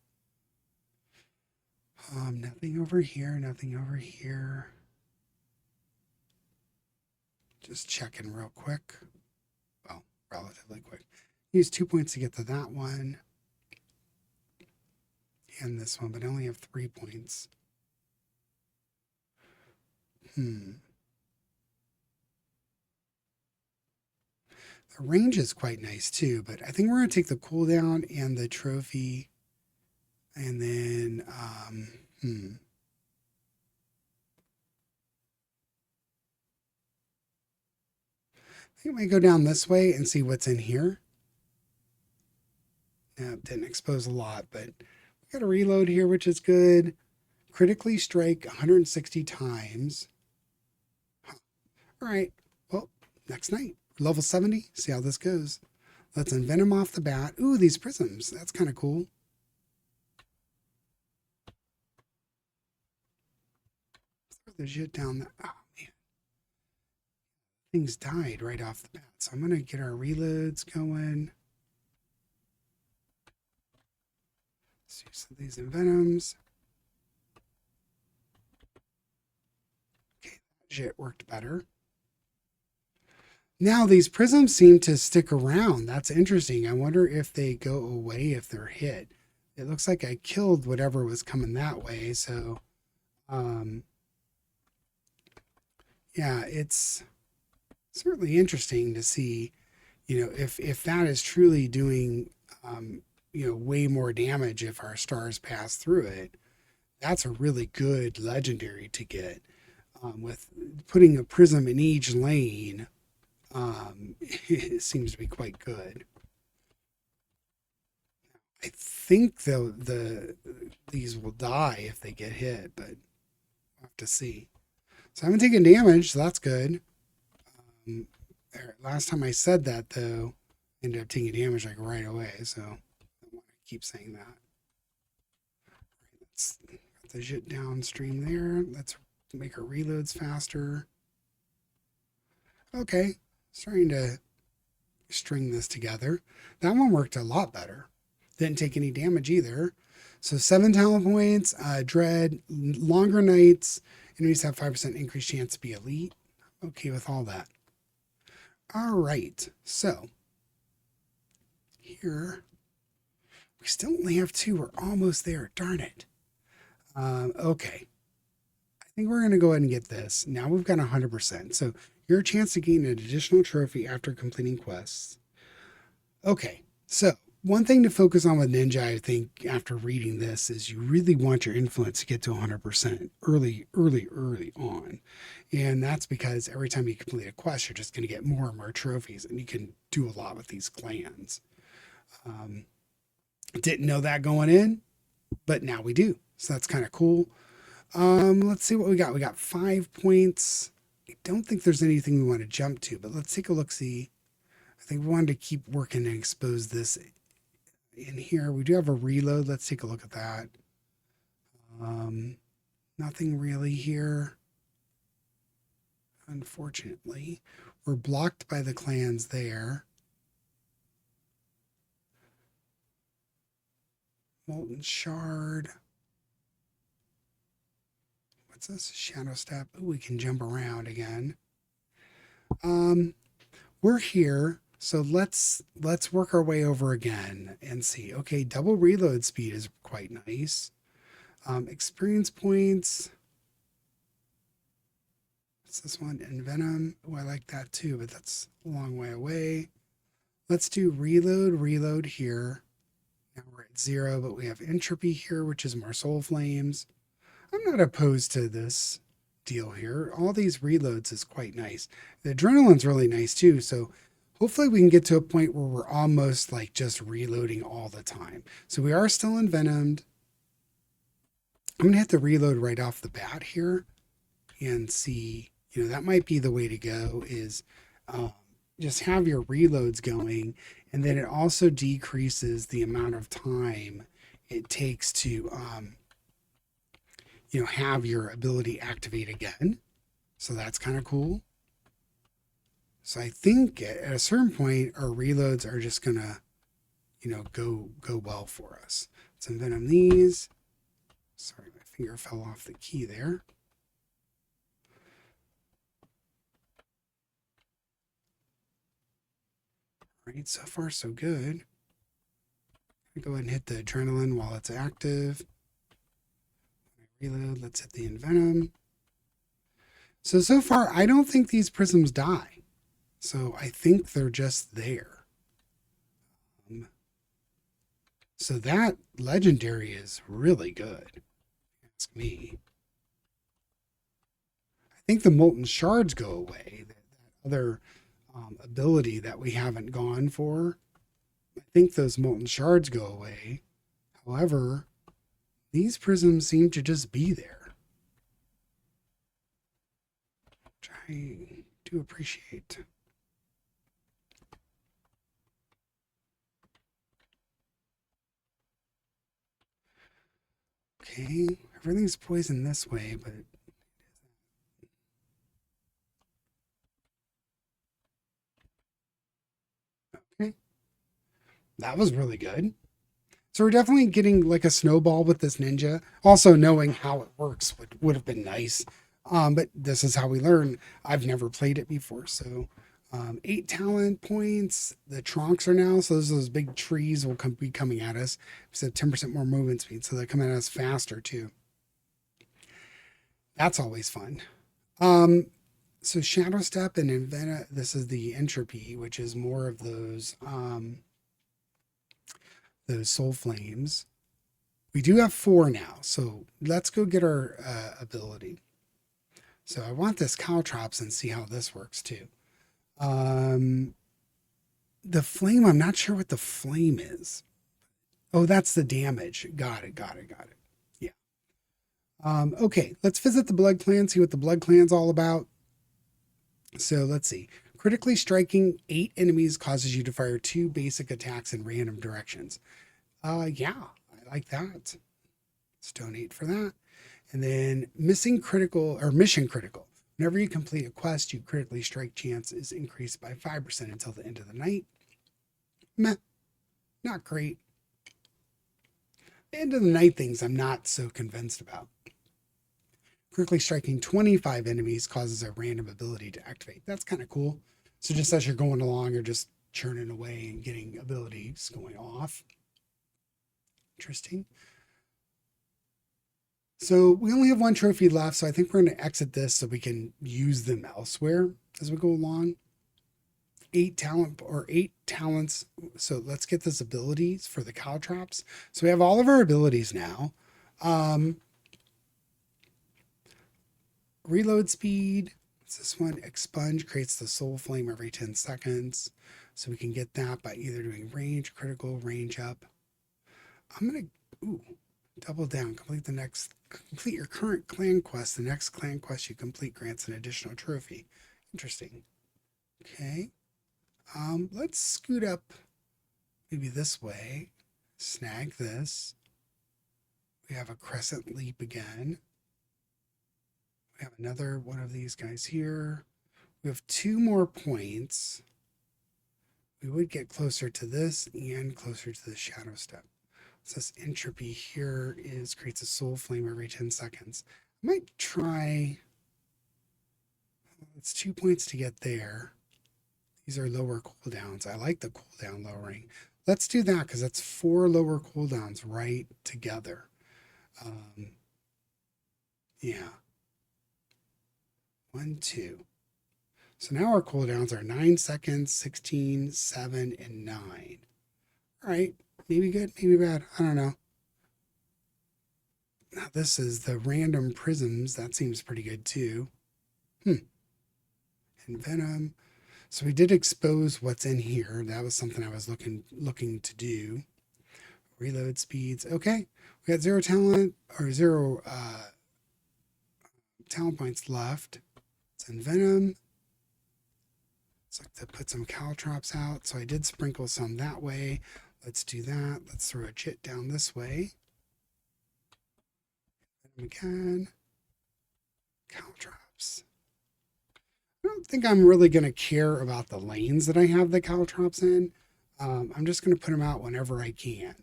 Nothing over here, nothing over here. Just checking real quick. Well, relatively quick. Use 2 points to get to that one. And this one, but I only have 3 points. The range is quite nice too, but I think we're going to take the cooldown and the trophy. And then, I think we might go down this way and see what's in here. No, didn't expose a lot, but we got a reload here, which is good. Critically strike 160 times. All right, well, next night, level 70, see how this goes. Let's envenom off the bat. Ooh, these prisms, that's kind of cool. Throw the shit down there. Oh, man. Things died right off the bat. So I'm going to get our reloads going. Let's use some of these envenoms. Okay, that shit worked better. Now these prisms seem to stick around. That's interesting. I wonder if they go away if they're hit. It looks like I killed whatever was coming that way. So, yeah, it's certainly interesting to see, if that is truly doing, way more damage if our stars pass through it. That's a really good legendary to get. With putting a prism in each lane, it seems to be quite good. I think these will die if they get hit, but we'll have to see. So I haven't taken damage, so that's good. Last time I said that, though, I ended up taking damage like right away, so I don't want to keep saying that. Let's get the shit downstream there. Let's make our reloads faster. Okay, starting to string this together. That one worked a lot better. Didn't take any damage either. So 7 talent points, dread, longer nights, enemies have 5% increased chance to be elite. Okay with all that. All right, so here we still only have 2. We're almost there. Darn it. Okay. I think we're going to go ahead and get this. Now we've got 100%. So your chance to gain an additional trophy after completing quests. Okay, so One thing to focus on with Ninja, I think, after reading this, is you really want your influence to get to 100% early on. And that's because every time you complete a quest, you're just going to get more and more trophies, and you can do a lot with these clans. Um, didn't know that going in, but now we do. So that's kind of cool. Let's see what we got. We got 5 points. I don't think there's anything we want to jump to, but let's take a look. See, I think we wanted to keep working and expose this in here. We do have a reload. Let's take a look at that. Nothing really here. Unfortunately, we're blocked by the clans there. Molten Shard. What's this? Shadow Step. Ooh, we can jump around again. We're here, so let's work our way over again and see. Okay, double reload speed is quite nice. Experience points. What's this one? Envenom. Oh, I like that too, but that's a long way away. Let's do reload here. Now we're at 0, but we have entropy here, which is more soul flames. I'm not opposed to this deal here. All these reloads is quite nice. The adrenaline's really nice too, so hopefully we can get to a point where we're almost like just reloading all the time. So we are still envenomed. I'm going to hit the reload right off the bat here and see, that might be the way to go, is just have your reloads going, and then it also decreases the amount of time it takes to have your ability activate again. So that's kind of cool. So I think at a certain point our reloads are just gonna go well for us. Let's envenom these. Sorry, my finger fell off the key there. All right, so far so good. Go ahead and hit the adrenaline while it's active. Reload, let's hit the envenom. So far, I don't think these prisms die. So I think they're just there. So that legendary is really good. Ask me. I think the molten shards go away. That other ability that we haven't gone for. I think those molten shards go away. However, these prisms seem to just be there, which I do appreciate. Okay, everything's poisoned this way, but okay, that was really good. So we're definitely getting like a snowball with this ninja. Also knowing how it works would have been nice. But this is how we learn. I've never played it before. So 8 talent points. The trunks are now. So those big trees will be coming at us. So 10% more movement speed. So they're coming at us faster too. That's always fun. So Shadow Step and Invena, this is the entropy, which is more of those soul flames. We do have 4 now, so let's go get our ability. So I want this caltrops and see how this works too. The flame, I'm not sure what the flame is. Oh, that's the damage. Got it. Yeah. Okay, let's visit the blood clan, see what the blood clan's all about. So let's see. Critically striking 8 enemies causes you to fire 2 basic attacks in random directions. Yeah, I like that. Let's donate for that. And then mission critical. Whenever you complete a quest, your critically strike chance is increased by 5% until the end of the night. Meh, not great. The end of the night things I'm not so convinced about. Critically striking 25 enemies causes a random ability to activate. That's kind of cool. So just as you're going along, you're just churning away and getting abilities going off. Interesting. So we only have 1 trophy left, so I think we're going to exit this so we can use them elsewhere as we go along. 8 talents. So let's get those abilities for the caltrops. So we have all of our abilities now. Reload speed. What's this one? Expunge creates the soul flame every 10 seconds. So we can get that by either doing range, critical, range up. I'm going to, double down. Complete your current clan quest. The next clan quest you complete grants an additional trophy. Interesting. Okay. Let's scoot up maybe this way. Snag this. We have a crescent leap again. We have another one of these guys here. We have 2 more points. We would get closer to this and closer to the shadow step. So this entropy here creates a soul flame every 10 seconds. I might try, it's 2 points to get there. These are lower cooldowns. I like the cooldown lowering. Let's do that because that's 4 lower cooldowns right together. Yeah. 1, 2. So now our cooldowns are 9 seconds, 16, 7, and 9. All right. Maybe good, maybe bad. I don't know. Now this is the random prisms. That seems pretty good too. And venom. So we did expose what's in here. That was something I was looking to do. Reload speeds. Okay. We got 0 talent or 0 talent points left. It's in venom. Let's like to put some caltrops out. So I did sprinkle some that way. Let's do that. Let's throw a chit down this way. Venom again. Caltrops. I don't think I'm really going to care about the lanes that I have the caltrops in. I'm just going to put them out whenever I can.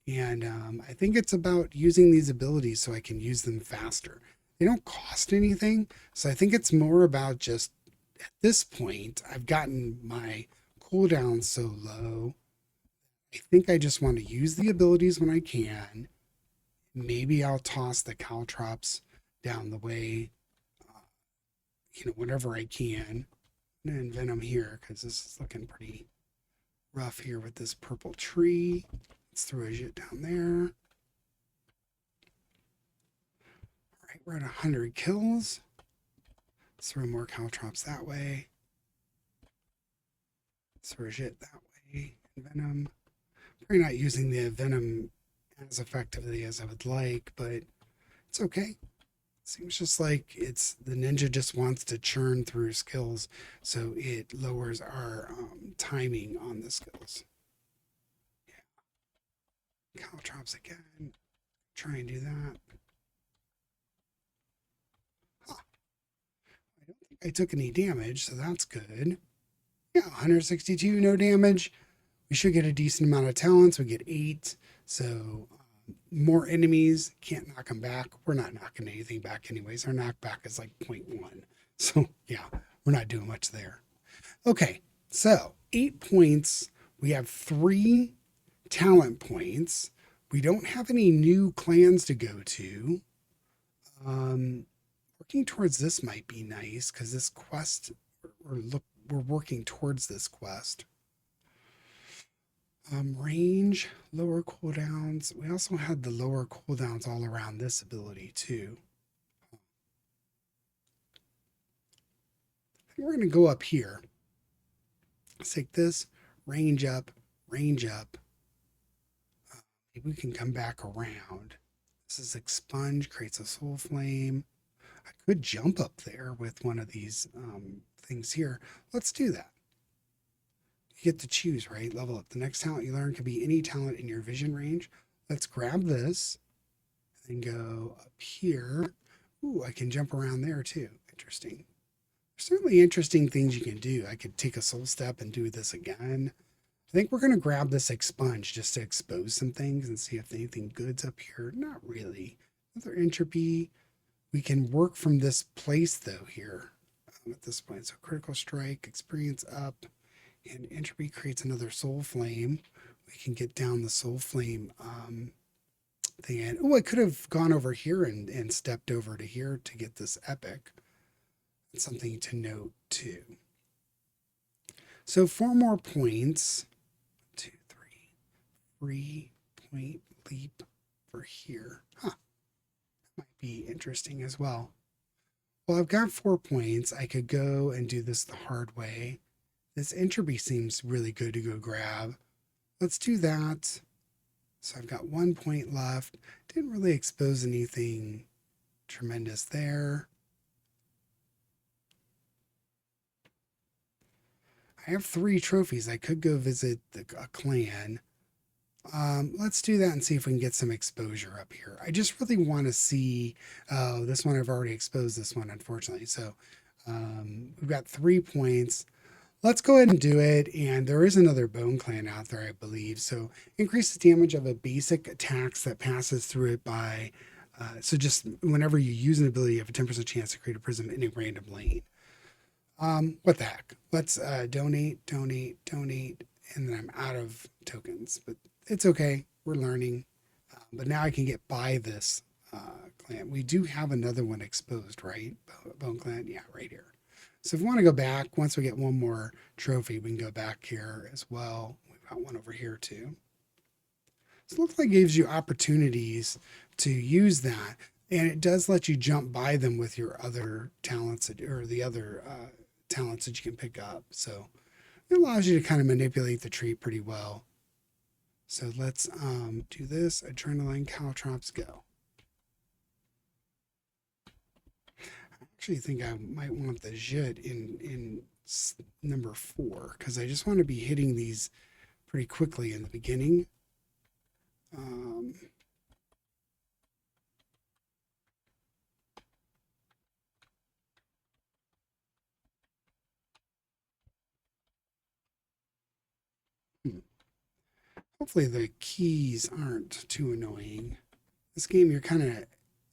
And I think it's about using these abilities so I can use them faster. They don't cost anything. So I think it's more about just at this point, I've gotten my cooldown so low. I think I just want to use the abilities when I can. Maybe I'll toss the caltrops down the way, whenever I can. And venom here because this is looking pretty rough here with this purple tree. Let's throw a jit down there. All right, we're at 100 kills. Let's throw more caltrops that way. Let's throw a jit that way. And venom. Probably not using the venom as effectively as I would like, but it's okay. Seems just like the ninja just wants to churn through skills, so it lowers our timing on the skills. Yeah. Caltrops again. Try and do that. Huh. I don't think I took any damage, so that's good. Yeah, 162, no damage. We should get a decent amount of talents. We get 8, so more enemies, can't knock them back. We're not knocking anything back anyways. Our knockback is like 0.1. So yeah, we're not doing much there. Okay, so 8 points. We have 3 talent points. We don't have any new clans to go to. Working towards this might be nice because this quest, we're working towards this quest. Range, lower cooldowns. We also had the lower cooldowns all around this ability too. I think we're going to go up here. Let's take this, range up, range up. Maybe we can come back around. This is expunge, creates a soul flame. I could jump up there with one of these things here. Let's do that. You get to choose, right? Level up. The next talent you learn could be any talent in your vision range. Let's grab this and go up here. Ooh, I can jump around there too. Interesting. There's certainly interesting things you can do. I could take a soul step and do this again. I think we're going to grab this expunge just to expose some things and see if anything good's up here. Not really. Another entropy. We can work from this place though here at this point. So critical strike, experience up. And entropy creates another soul flame. We can get down the soul flame thing. And I could have gone over here and stepped over to here to get this epic. It's something to note too. So 4 more points. 2, 3 point leap for here. Huh. Might be interesting as well. Well, I've got 4 points. I could go and do this the hard way. This entropy seems really good to go grab. Let's do that. So I've got 1 point left. Didn't really expose anything tremendous there. I have 3 trophies. I could go visit a clan. Let's do that and see if we can get some exposure up here. I just really want to see, oh, this one I've already exposed this one, unfortunately. So we've got 3 points. Let's go ahead and do it. And there is another bone clan out there, I believe. So increase the damage of a basic attacks that passes through it by, so just whenever you use an ability, you have a 10% chance to create a prism in a random lane. What the heck? Let's donate, and then I'm out of tokens, but it's okay. We're learning. But now I can get by this clan. We do have another one exposed, right? Bone clan, yeah, right here. So if we want to go back, once we get one more trophy, we can go back here as well. We've got one over here too. So it looks like it gives you opportunities to use that. And it does let you jump by them with your other talents or the other talents that you can pick up. So it allows you to kind of manipulate the tree pretty well. So let's do this. Adrenaline, caltrops, go. I actually think I might want the Jit in number 4 because I just want to be hitting these pretty quickly in the beginning. Hopefully the keys aren't too annoying. This game,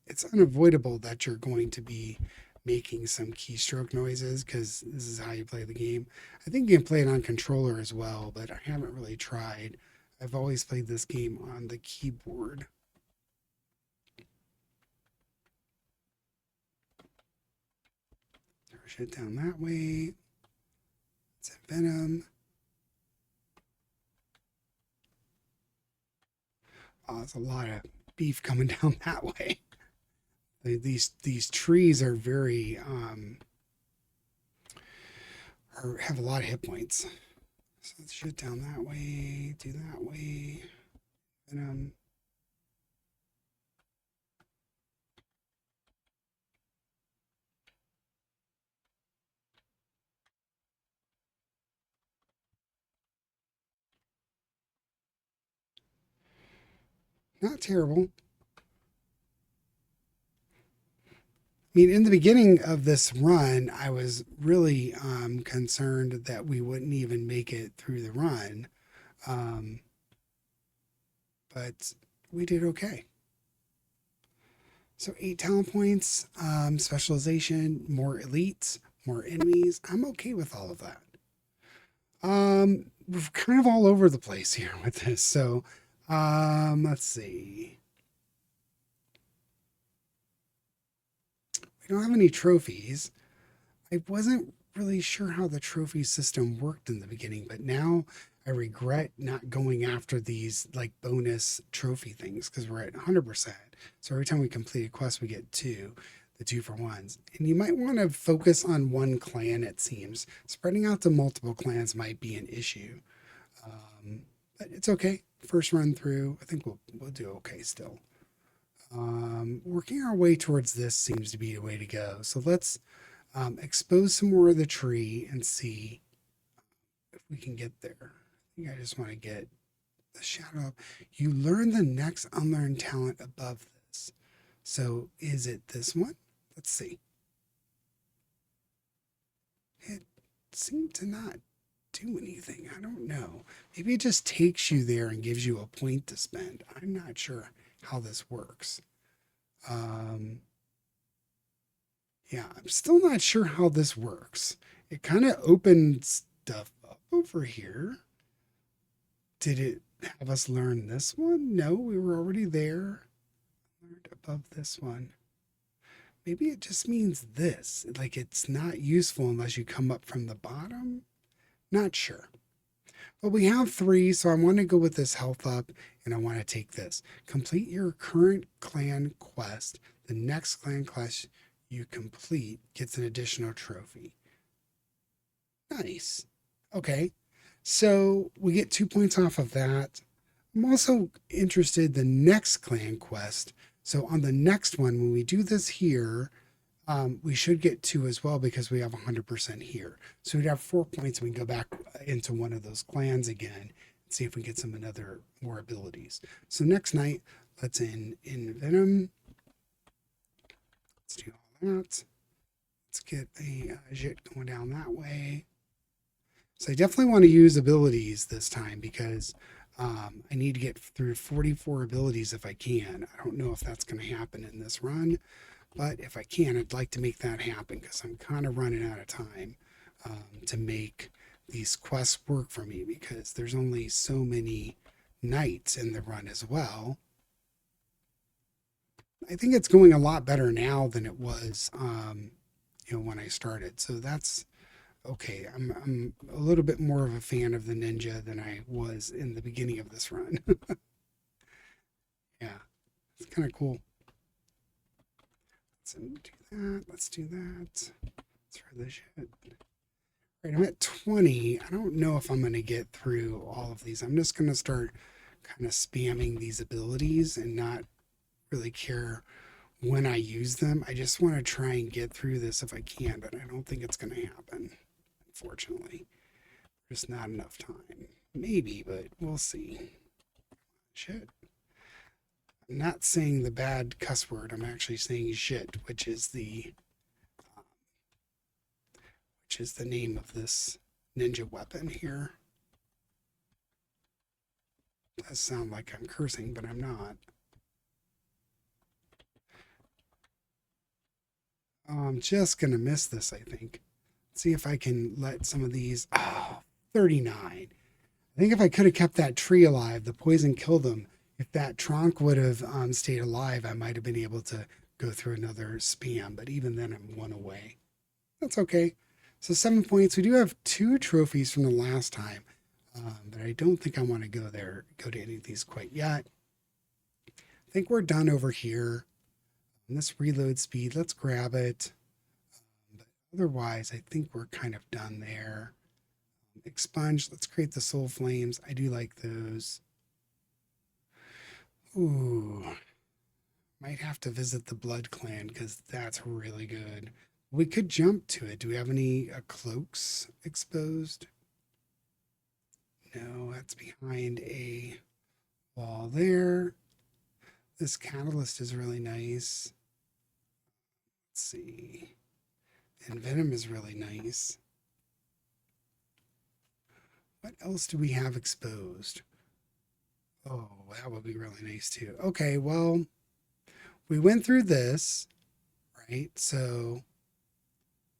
it's unavoidable that you're going to be making some keystroke noises because this is how you play the game. I think you can play it on controller as well, but I haven't really tried. I've always played this game on the keyboard. Push it down that way. It's a venom. Oh, there's a lot of beef coming down that way. These trees are very have a lot of hit points. So let's shoot down that way, do that way, venom. Not terrible. I mean, in the beginning of this run, I was really concerned that we wouldn't even make it through the run. But we did okay. So 8 talent points, specialization, more elites, more enemies. I'm okay with all of that. We're kind of all over the place here with this. So let's see. We don't have any trophies. I wasn't really sure how the trophy system worked in the beginning, but now I regret not going after these like bonus trophy things because we're at 100%. So every time we complete a quest, we get 2, the 2-for-1s. And you might want to focus on one clan, it seems. Spreading out to multiple clans might be an issue. But it's okay. First run through, I think we'll do okay still. Working our way towards this seems to be the way to go. So let's expose some more of the tree and see if we can get there. I think I just want to get the shadow up. You learn the next unlearned talent above this. So is it this one? Let's see. It seemed to not do anything. I don't know. Maybe it just takes you there and gives you a point to spend. I'm not sure how this works. Yeah, I'm still not sure how this works. It kind of opened stuff up over here. Did it have us learn this one? No, we were already there. Learned above this one. Maybe it just means this. Like it's not useful unless you come up from the bottom. Not sure. But we have 3, so I want to go with this health up, and I want to take this. Complete your current clan quest. The next clan quest you complete gets an additional trophy. Nice. Okay. So we get 2 points off of that. I'm also interested the next clan quest. So on the next one, when we do this here, we should get 2 as well because we have 100% here. So we'd have 4 points and we can go back into one of those clans again and see if we get some another more abilities. So next night, let's in Venom. Let's do all that. Let's get a Jit going down that way. So I definitely want to use abilities this time because I need to get through 44 abilities if I can. I don't know if that's going to happen in this run, but if I can, I'd like to make that happen because I'm kind of running out of time to make these quests work for me because there's only so many nights in the run as well. I think it's going a lot better now than it was, when I started. So that's okay. I'm a little bit more of a fan of the ninja than I was in the beginning of this run. Yeah, it's kind of cool. Let's do that. Let's do that. Let's try this shit. Right, I'm at 20. I don't know if I'm going to get through all of these. I'm just going to start kind of spamming these abilities and not really care when I use them. I just want to try and get through this if I can, but I don't think it's going to happen, unfortunately. There's not enough time. Maybe, but we'll see. Shit. I'm not saying the bad cuss word. I'm actually saying shit, which is the name of this ninja weapon here. It does sound like I'm cursing, but I'm not. Oh, I'm just going to miss this, I think. Let's see if I can let some of these... Oh, 39. I think if I could have kept that tree alive, the poison killed them. If that trunk would have stayed alive, I might have been able to go through another spam. But even then, I'm 1 away. That's okay. So 7 points. We do have 2 trophies from the last time. But I don't think I want to go to any of these quite yet. I think we're done over here. And this reload speed, let's grab it. But otherwise, I think we're kind of done there. Expunge, let's create the soul flames. I do like those. Ooh, might have to visit the Blood Clan because that's really good. We could jump to it. Do we have any cloaks exposed? No, that's behind a wall there. This catalyst is really nice. Let's see. And Venom is really nice. What else do we have exposed? Oh, that would be really nice too. Okay, well, we went through this, right? So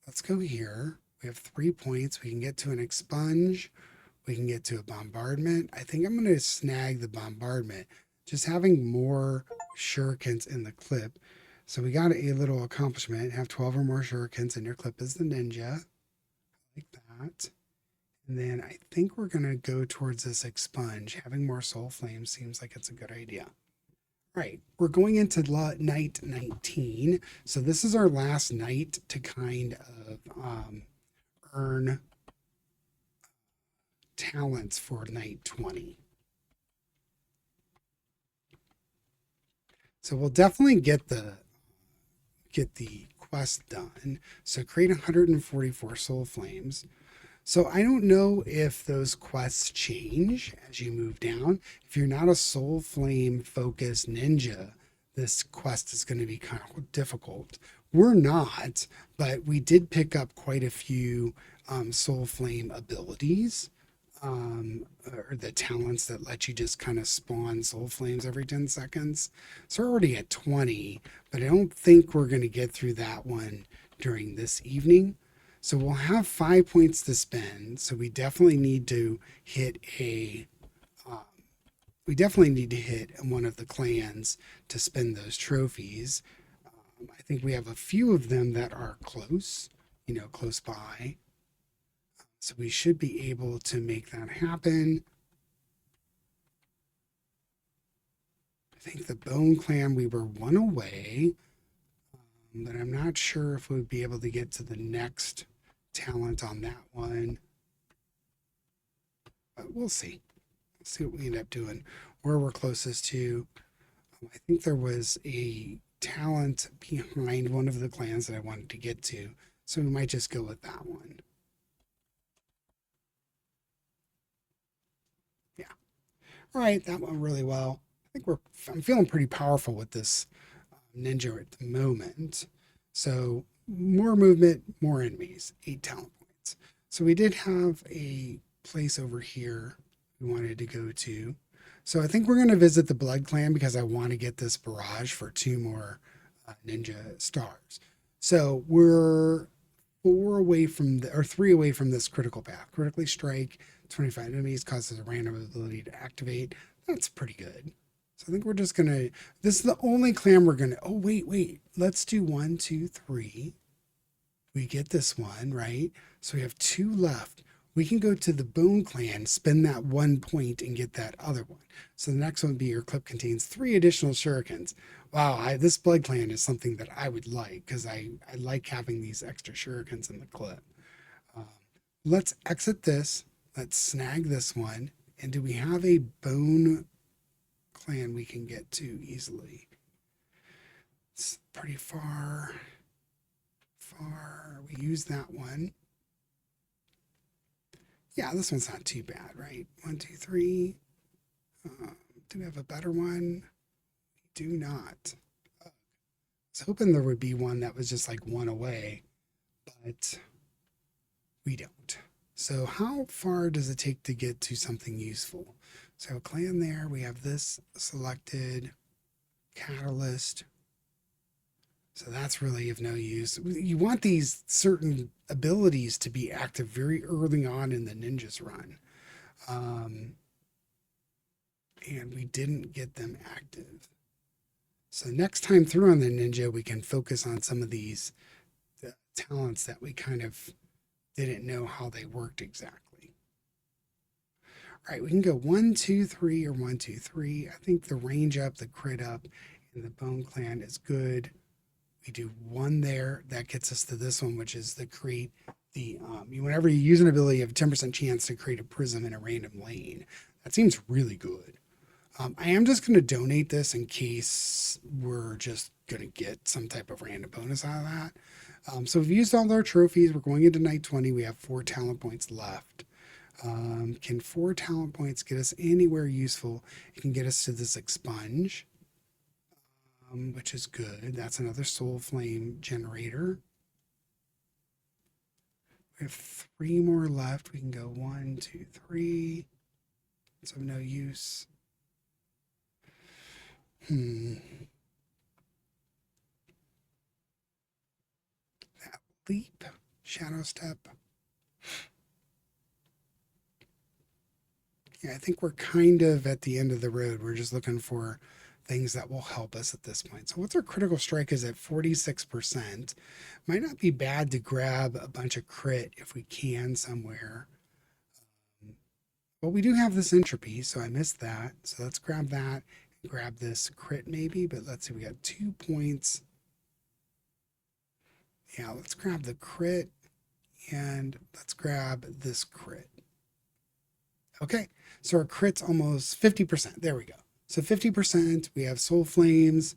let's go here. We have 3 points. We can get to an expunge. We can get to a bombardment. I think I'm going to snag the bombardment. Just having more shurikens in the clip. So we got a little accomplishment. Have 12 or more shurikens in your clip as the ninja. Like that. And then I think we're going to go towards this expunge. Having more soul flames seems like it's a good idea. All right, we're going into night 19. So this is our last night to kind of earn talents for night 20. So we'll definitely get the quest done. So create 144 soul flames. So I don't know if those quests change as you move down. If you're not a soul flame focused ninja, this quest is going to be kind of difficult. We're not, but we did pick up quite a few soul flame abilities, or the talents that let you just kind of spawn soul flames every 10 seconds. So we're already at 20, but I don't think we're going to get through that one during this evening. So we'll have 5 points to spend. So we definitely need to hit one of the clans to spend those trophies. I think we have a few of them that are close by. So we should be able to make that happen. I think the Bone Clan, we were one away, but I'm not sure if we'd be able to get to the next talent on that one. But we'll see. We'll see what we end up doing. Where we're closest to. I think there was a talent behind one of the clans that I wanted to get to. So we might just go with that one. Yeah. All right, that went really well. I think I'm feeling pretty powerful with this ninja at the moment. So more movement, more enemies, 8 talent points. So we did have a place over here we wanted to go to. So I think we're going to visit the Blood Clan because I want to get this barrage for 2 more ninja stars. So we're 4 away from or 3 away from this critical path. Critically strike 25 enemies, causes a random ability to activate. That's pretty good. So I think we're just gonna. This is the only clan we're gonna. Oh wait. Let's do 1, 2, 3. We get this one right. So we have 2 left. We can go to the Bone Clan, spend that 1 point, and get that other one. So the next one would be your clip contains 3 additional shurikens. Wow, this Blood Clan is something that I would like because I like having these extra shurikens in the clip. Let's exit this. Let's snag this one. And do we have a Bone Clan we can get to easily? It's pretty far. We use that one. Yeah, this one's not too bad, right? 1, 2, 3. Do we have a better one? We do not. I was hoping there would be one that was just like 1 away, but we don't. So how far does it take to get to something useful? So clan there, we have this selected, catalyst. So that's really of no use. You want these certain abilities to be active very early on in the ninja's run. And we didn't get them active. So next time through on the ninja, we can focus on some of these talents that we kind of didn't know how they worked exactly. All right, we can go 1, 2, 3 or 1, 2, 3. I think the range up, the crit up, and the Bone Clan is good. We do 1 there. That gets us to this one, which is the create the, whenever you use an ability, you have a 10% chance to create a prism in a random lane. That seems really good. I am just going to donate this in case we're just going to get some type of random bonus out of that. So we've used all our trophies. We're going into night 20. We have 4 talent points left. Can 4 talent points get us anywhere useful? It can get us to this expunge, which is good. That's another soul flame generator. We have 3 more left. We can go 1, 2, 3. It's of no use. That leap, shadow step. Yeah, I think we're kind of at the end of the road. We're just looking for things that will help us at this point. So what's our critical strike is at 46%. Might not be bad to grab a bunch of crit if we can somewhere. But we do have this entropy, so I missed that. So let's grab that. Grab this crit maybe, but let's see, we got 2 points. Yeah, let's grab the crit and let's grab this crit. Okay, so our crit's almost 50%. There we go. So 50%, we have soul flames.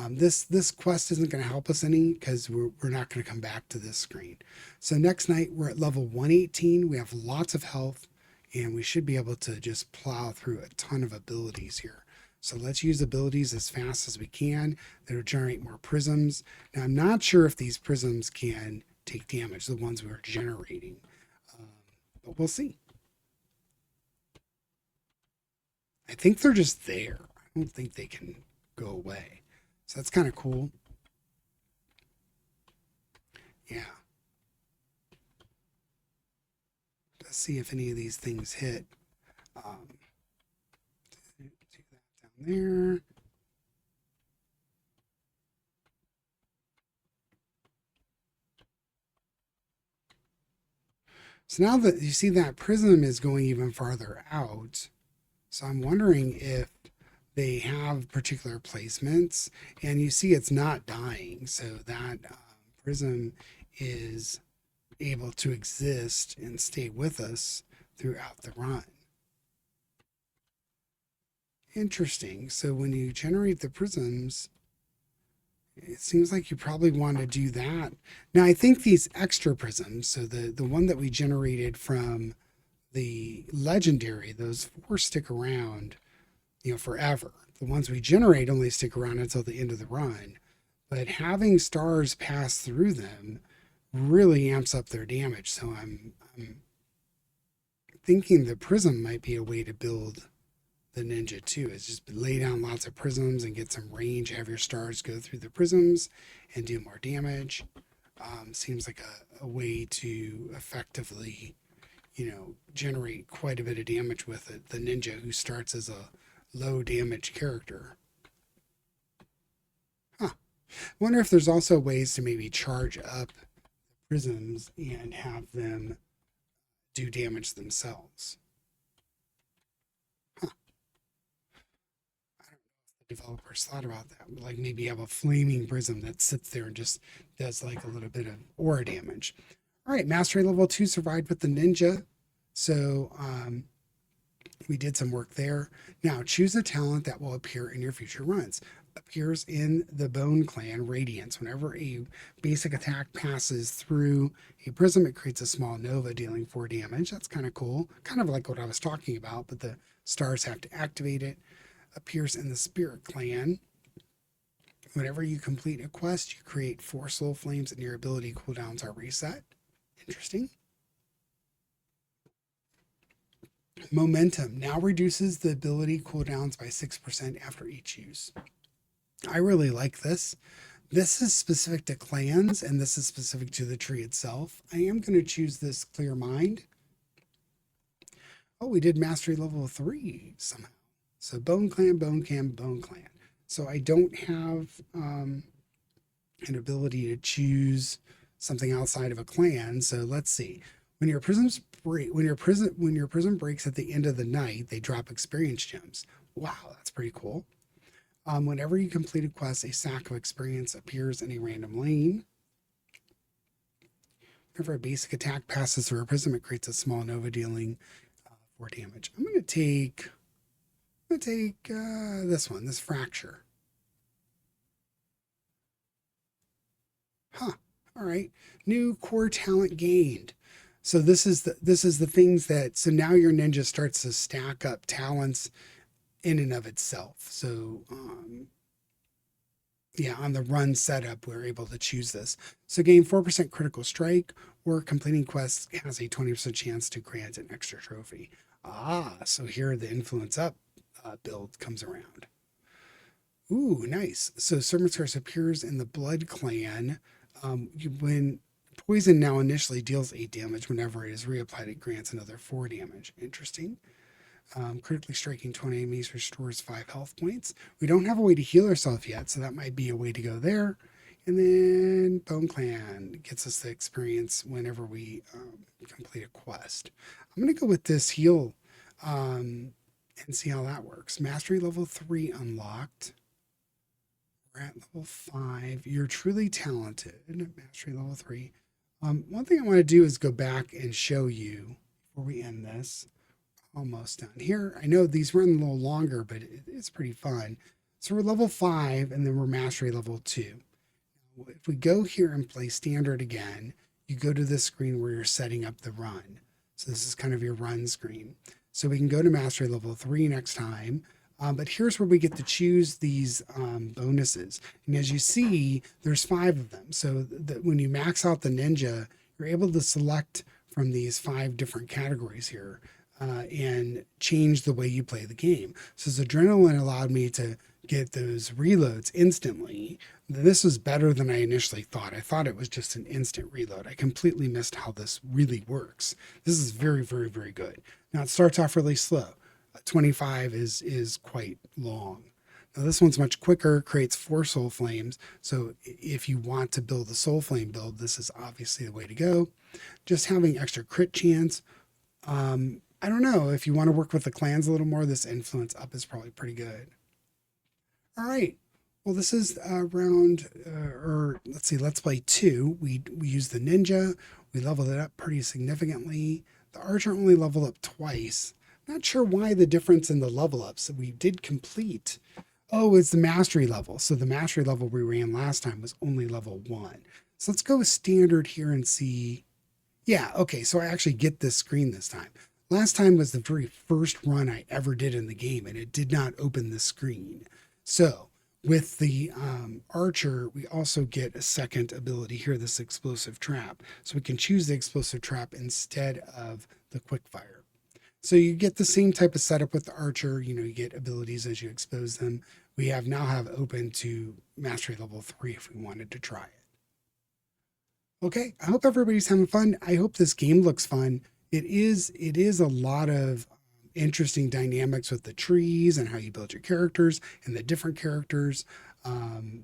This quest isn't going to help us any because we're not going to come back to this screen. So next night we're at level 118. We have lots of health and we should be able to just plow through a ton of abilities here. So let's use abilities as fast as we can. That'll generate more prisms. Now I'm not sure if these prisms can take damage, the ones we were generating, but we'll see. I think they're just there. I don't think they can go away. So that's kind of cool. Yeah. Let's see if any of these things hit. Do that down there. So now that you see that prism is going even farther out, so I'm wondering if they have particular placements, and you see it's not dying, so that prism is able to exist and stay with us throughout the run. Interesting. So when you generate the prisms, it seems like you probably want to do that. Now, I think these extra prisms, so the one that we generated from the legendary, those four stick around, forever. The ones we generate only stick around until the end of the run. But having stars pass through them really amps up their damage. So I'm thinking the prism might be a way to build the ninja too, is just lay down lots of prisms and get some range, have your stars go through the prisms and do more damage. Seems like a way to effectively, generate quite a bit of damage with it. The ninja who starts as a low damage character. Huh. Wonder if there's also ways to maybe charge up prisms and have them do damage themselves. Huh. I don't know if the developers thought about that. Like maybe have a flaming prism that sits there and just does like a little bit of aura damage. All right, Mastery Level 2 survived with the ninja. So we did some work there. Now choose a talent that will appear in your future runs. Appears in the Bone Clan Radiance. Whenever a basic attack passes through a prism, it creates a small nova dealing 4 damage. That's kind of cool. Kind of like what I was talking about, but the stars have to activate it. Appears in the Spirit Clan. Whenever you complete a quest, you create 4 soul flames and your ability cooldowns are reset. Interesting. Momentum now reduces the ability cooldowns by 6% after each use. I really like this. This is specific to clans, and this is specific to the tree itself. I am going to choose this Clear Mind. Oh, we did Mastery Level 3 somehow. So Bone Clan, Bone Clan, Bone Clan. So I don't have an ability to choose something outside of a clan. So let's see. When your prisms break, when your prism breaks at the end of the night, they drop experience gems. Wow, that's pretty cool. Whenever you complete a quest, a sack of experience appears in a random lane. Whenever a basic attack passes through a prism, it creates a small nova dealing 4 damage. I'm going to take this one, this fracture. Huh. All right. New core talent gained. So this is the things that, so now your ninja starts to stack up talents in and of itself. So yeah, on the run setup, we're able to choose this. So gain 4% critical strike, or completing quests has a 20% chance to grant an extra trophy. Ah, so here the influence up build comes around. Ooh, nice. So Servant's Curse appears in the Blood Clan. When poison now initially deals 8 damage, whenever it is reapplied, it grants another 4 damage. Interesting. Critically striking 20 enemies restores 5 health points. We don't have a way to heal ourselves yet, so that might be a way to go there. And then Bone Clan gets us the experience whenever we complete a quest. I'm going to go with this heal and see how that works. Mastery level 3 unlocked. We're at level 5. You're truly talented. Mastery level 3. One thing I want to do is go back and show you before we end this. Almost done here. I know these run a little longer, but it's pretty fun. So we're level 5 and then we're mastery level 2. If we go here and play standard again, you go to this screen where you're setting up the run. So this is kind of your run screen. So we can go to mastery level 3 next time. But here's where we get to choose these bonuses. And as you see, there's 5 of them. So when you max out the ninja, you're able to select from these 5 different categories here. And change the way you play the game. So this adrenaline allowed me to get those reloads instantly. This was better than I initially thought. I thought it was just an instant reload. I completely missed how this really works. This is very, very, very good. Now it starts off really slow. 25 is quite long. Now this one's much quicker, creates 4 soul flames. So if you want to build a soul flame build, this is obviously the way to go. just having extra crit chance. I don't know if you want to work with the clans a little more, this influence up is probably pretty good. All right. Well, this is round, or let's see, let's play 2. We use the ninja. We leveled it up pretty significantly. The archer only leveled up twice. Not sure why the difference in the level ups. We did complete. Oh, it's the mastery level. So the mastery level we ran last time was only level 1. So let's go with standard here and see. Yeah, okay, so I actually get this screen this time. Last time was the very first run I ever did in the game, and it did not open the screen. So with the archer, we also get a second ability here, this explosive trap. So we can choose the explosive trap instead of the quick fire. So you get the same type of setup with the archer. You know, you get abilities as you expose them. We now have open to mastery level 3 if we wanted to try it. Okay, I hope everybody's having fun. I hope this game looks fun. It is a lot of interesting dynamics with the trees and how you build your characters and the different characters.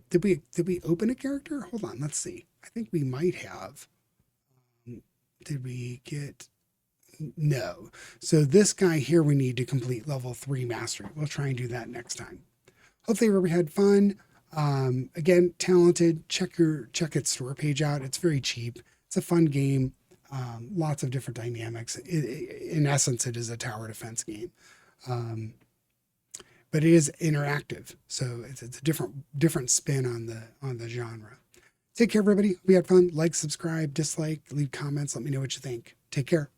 Did we open a character? Hold on, let's see. I think we might have. Did we get? No. So this guy here, we need to complete level 3 mastery. We'll try and do that next time. Hopefully everybody had fun. Again, Talented, check its store page out. It's very cheap. It's a fun game. Lots of different dynamics. In essence, it is a tower defense game. But it is interactive. So it's a different spin on the genre. Take care, everybody. We had fun. Like, subscribe, dislike, leave comments. Let me know what you think. Take care.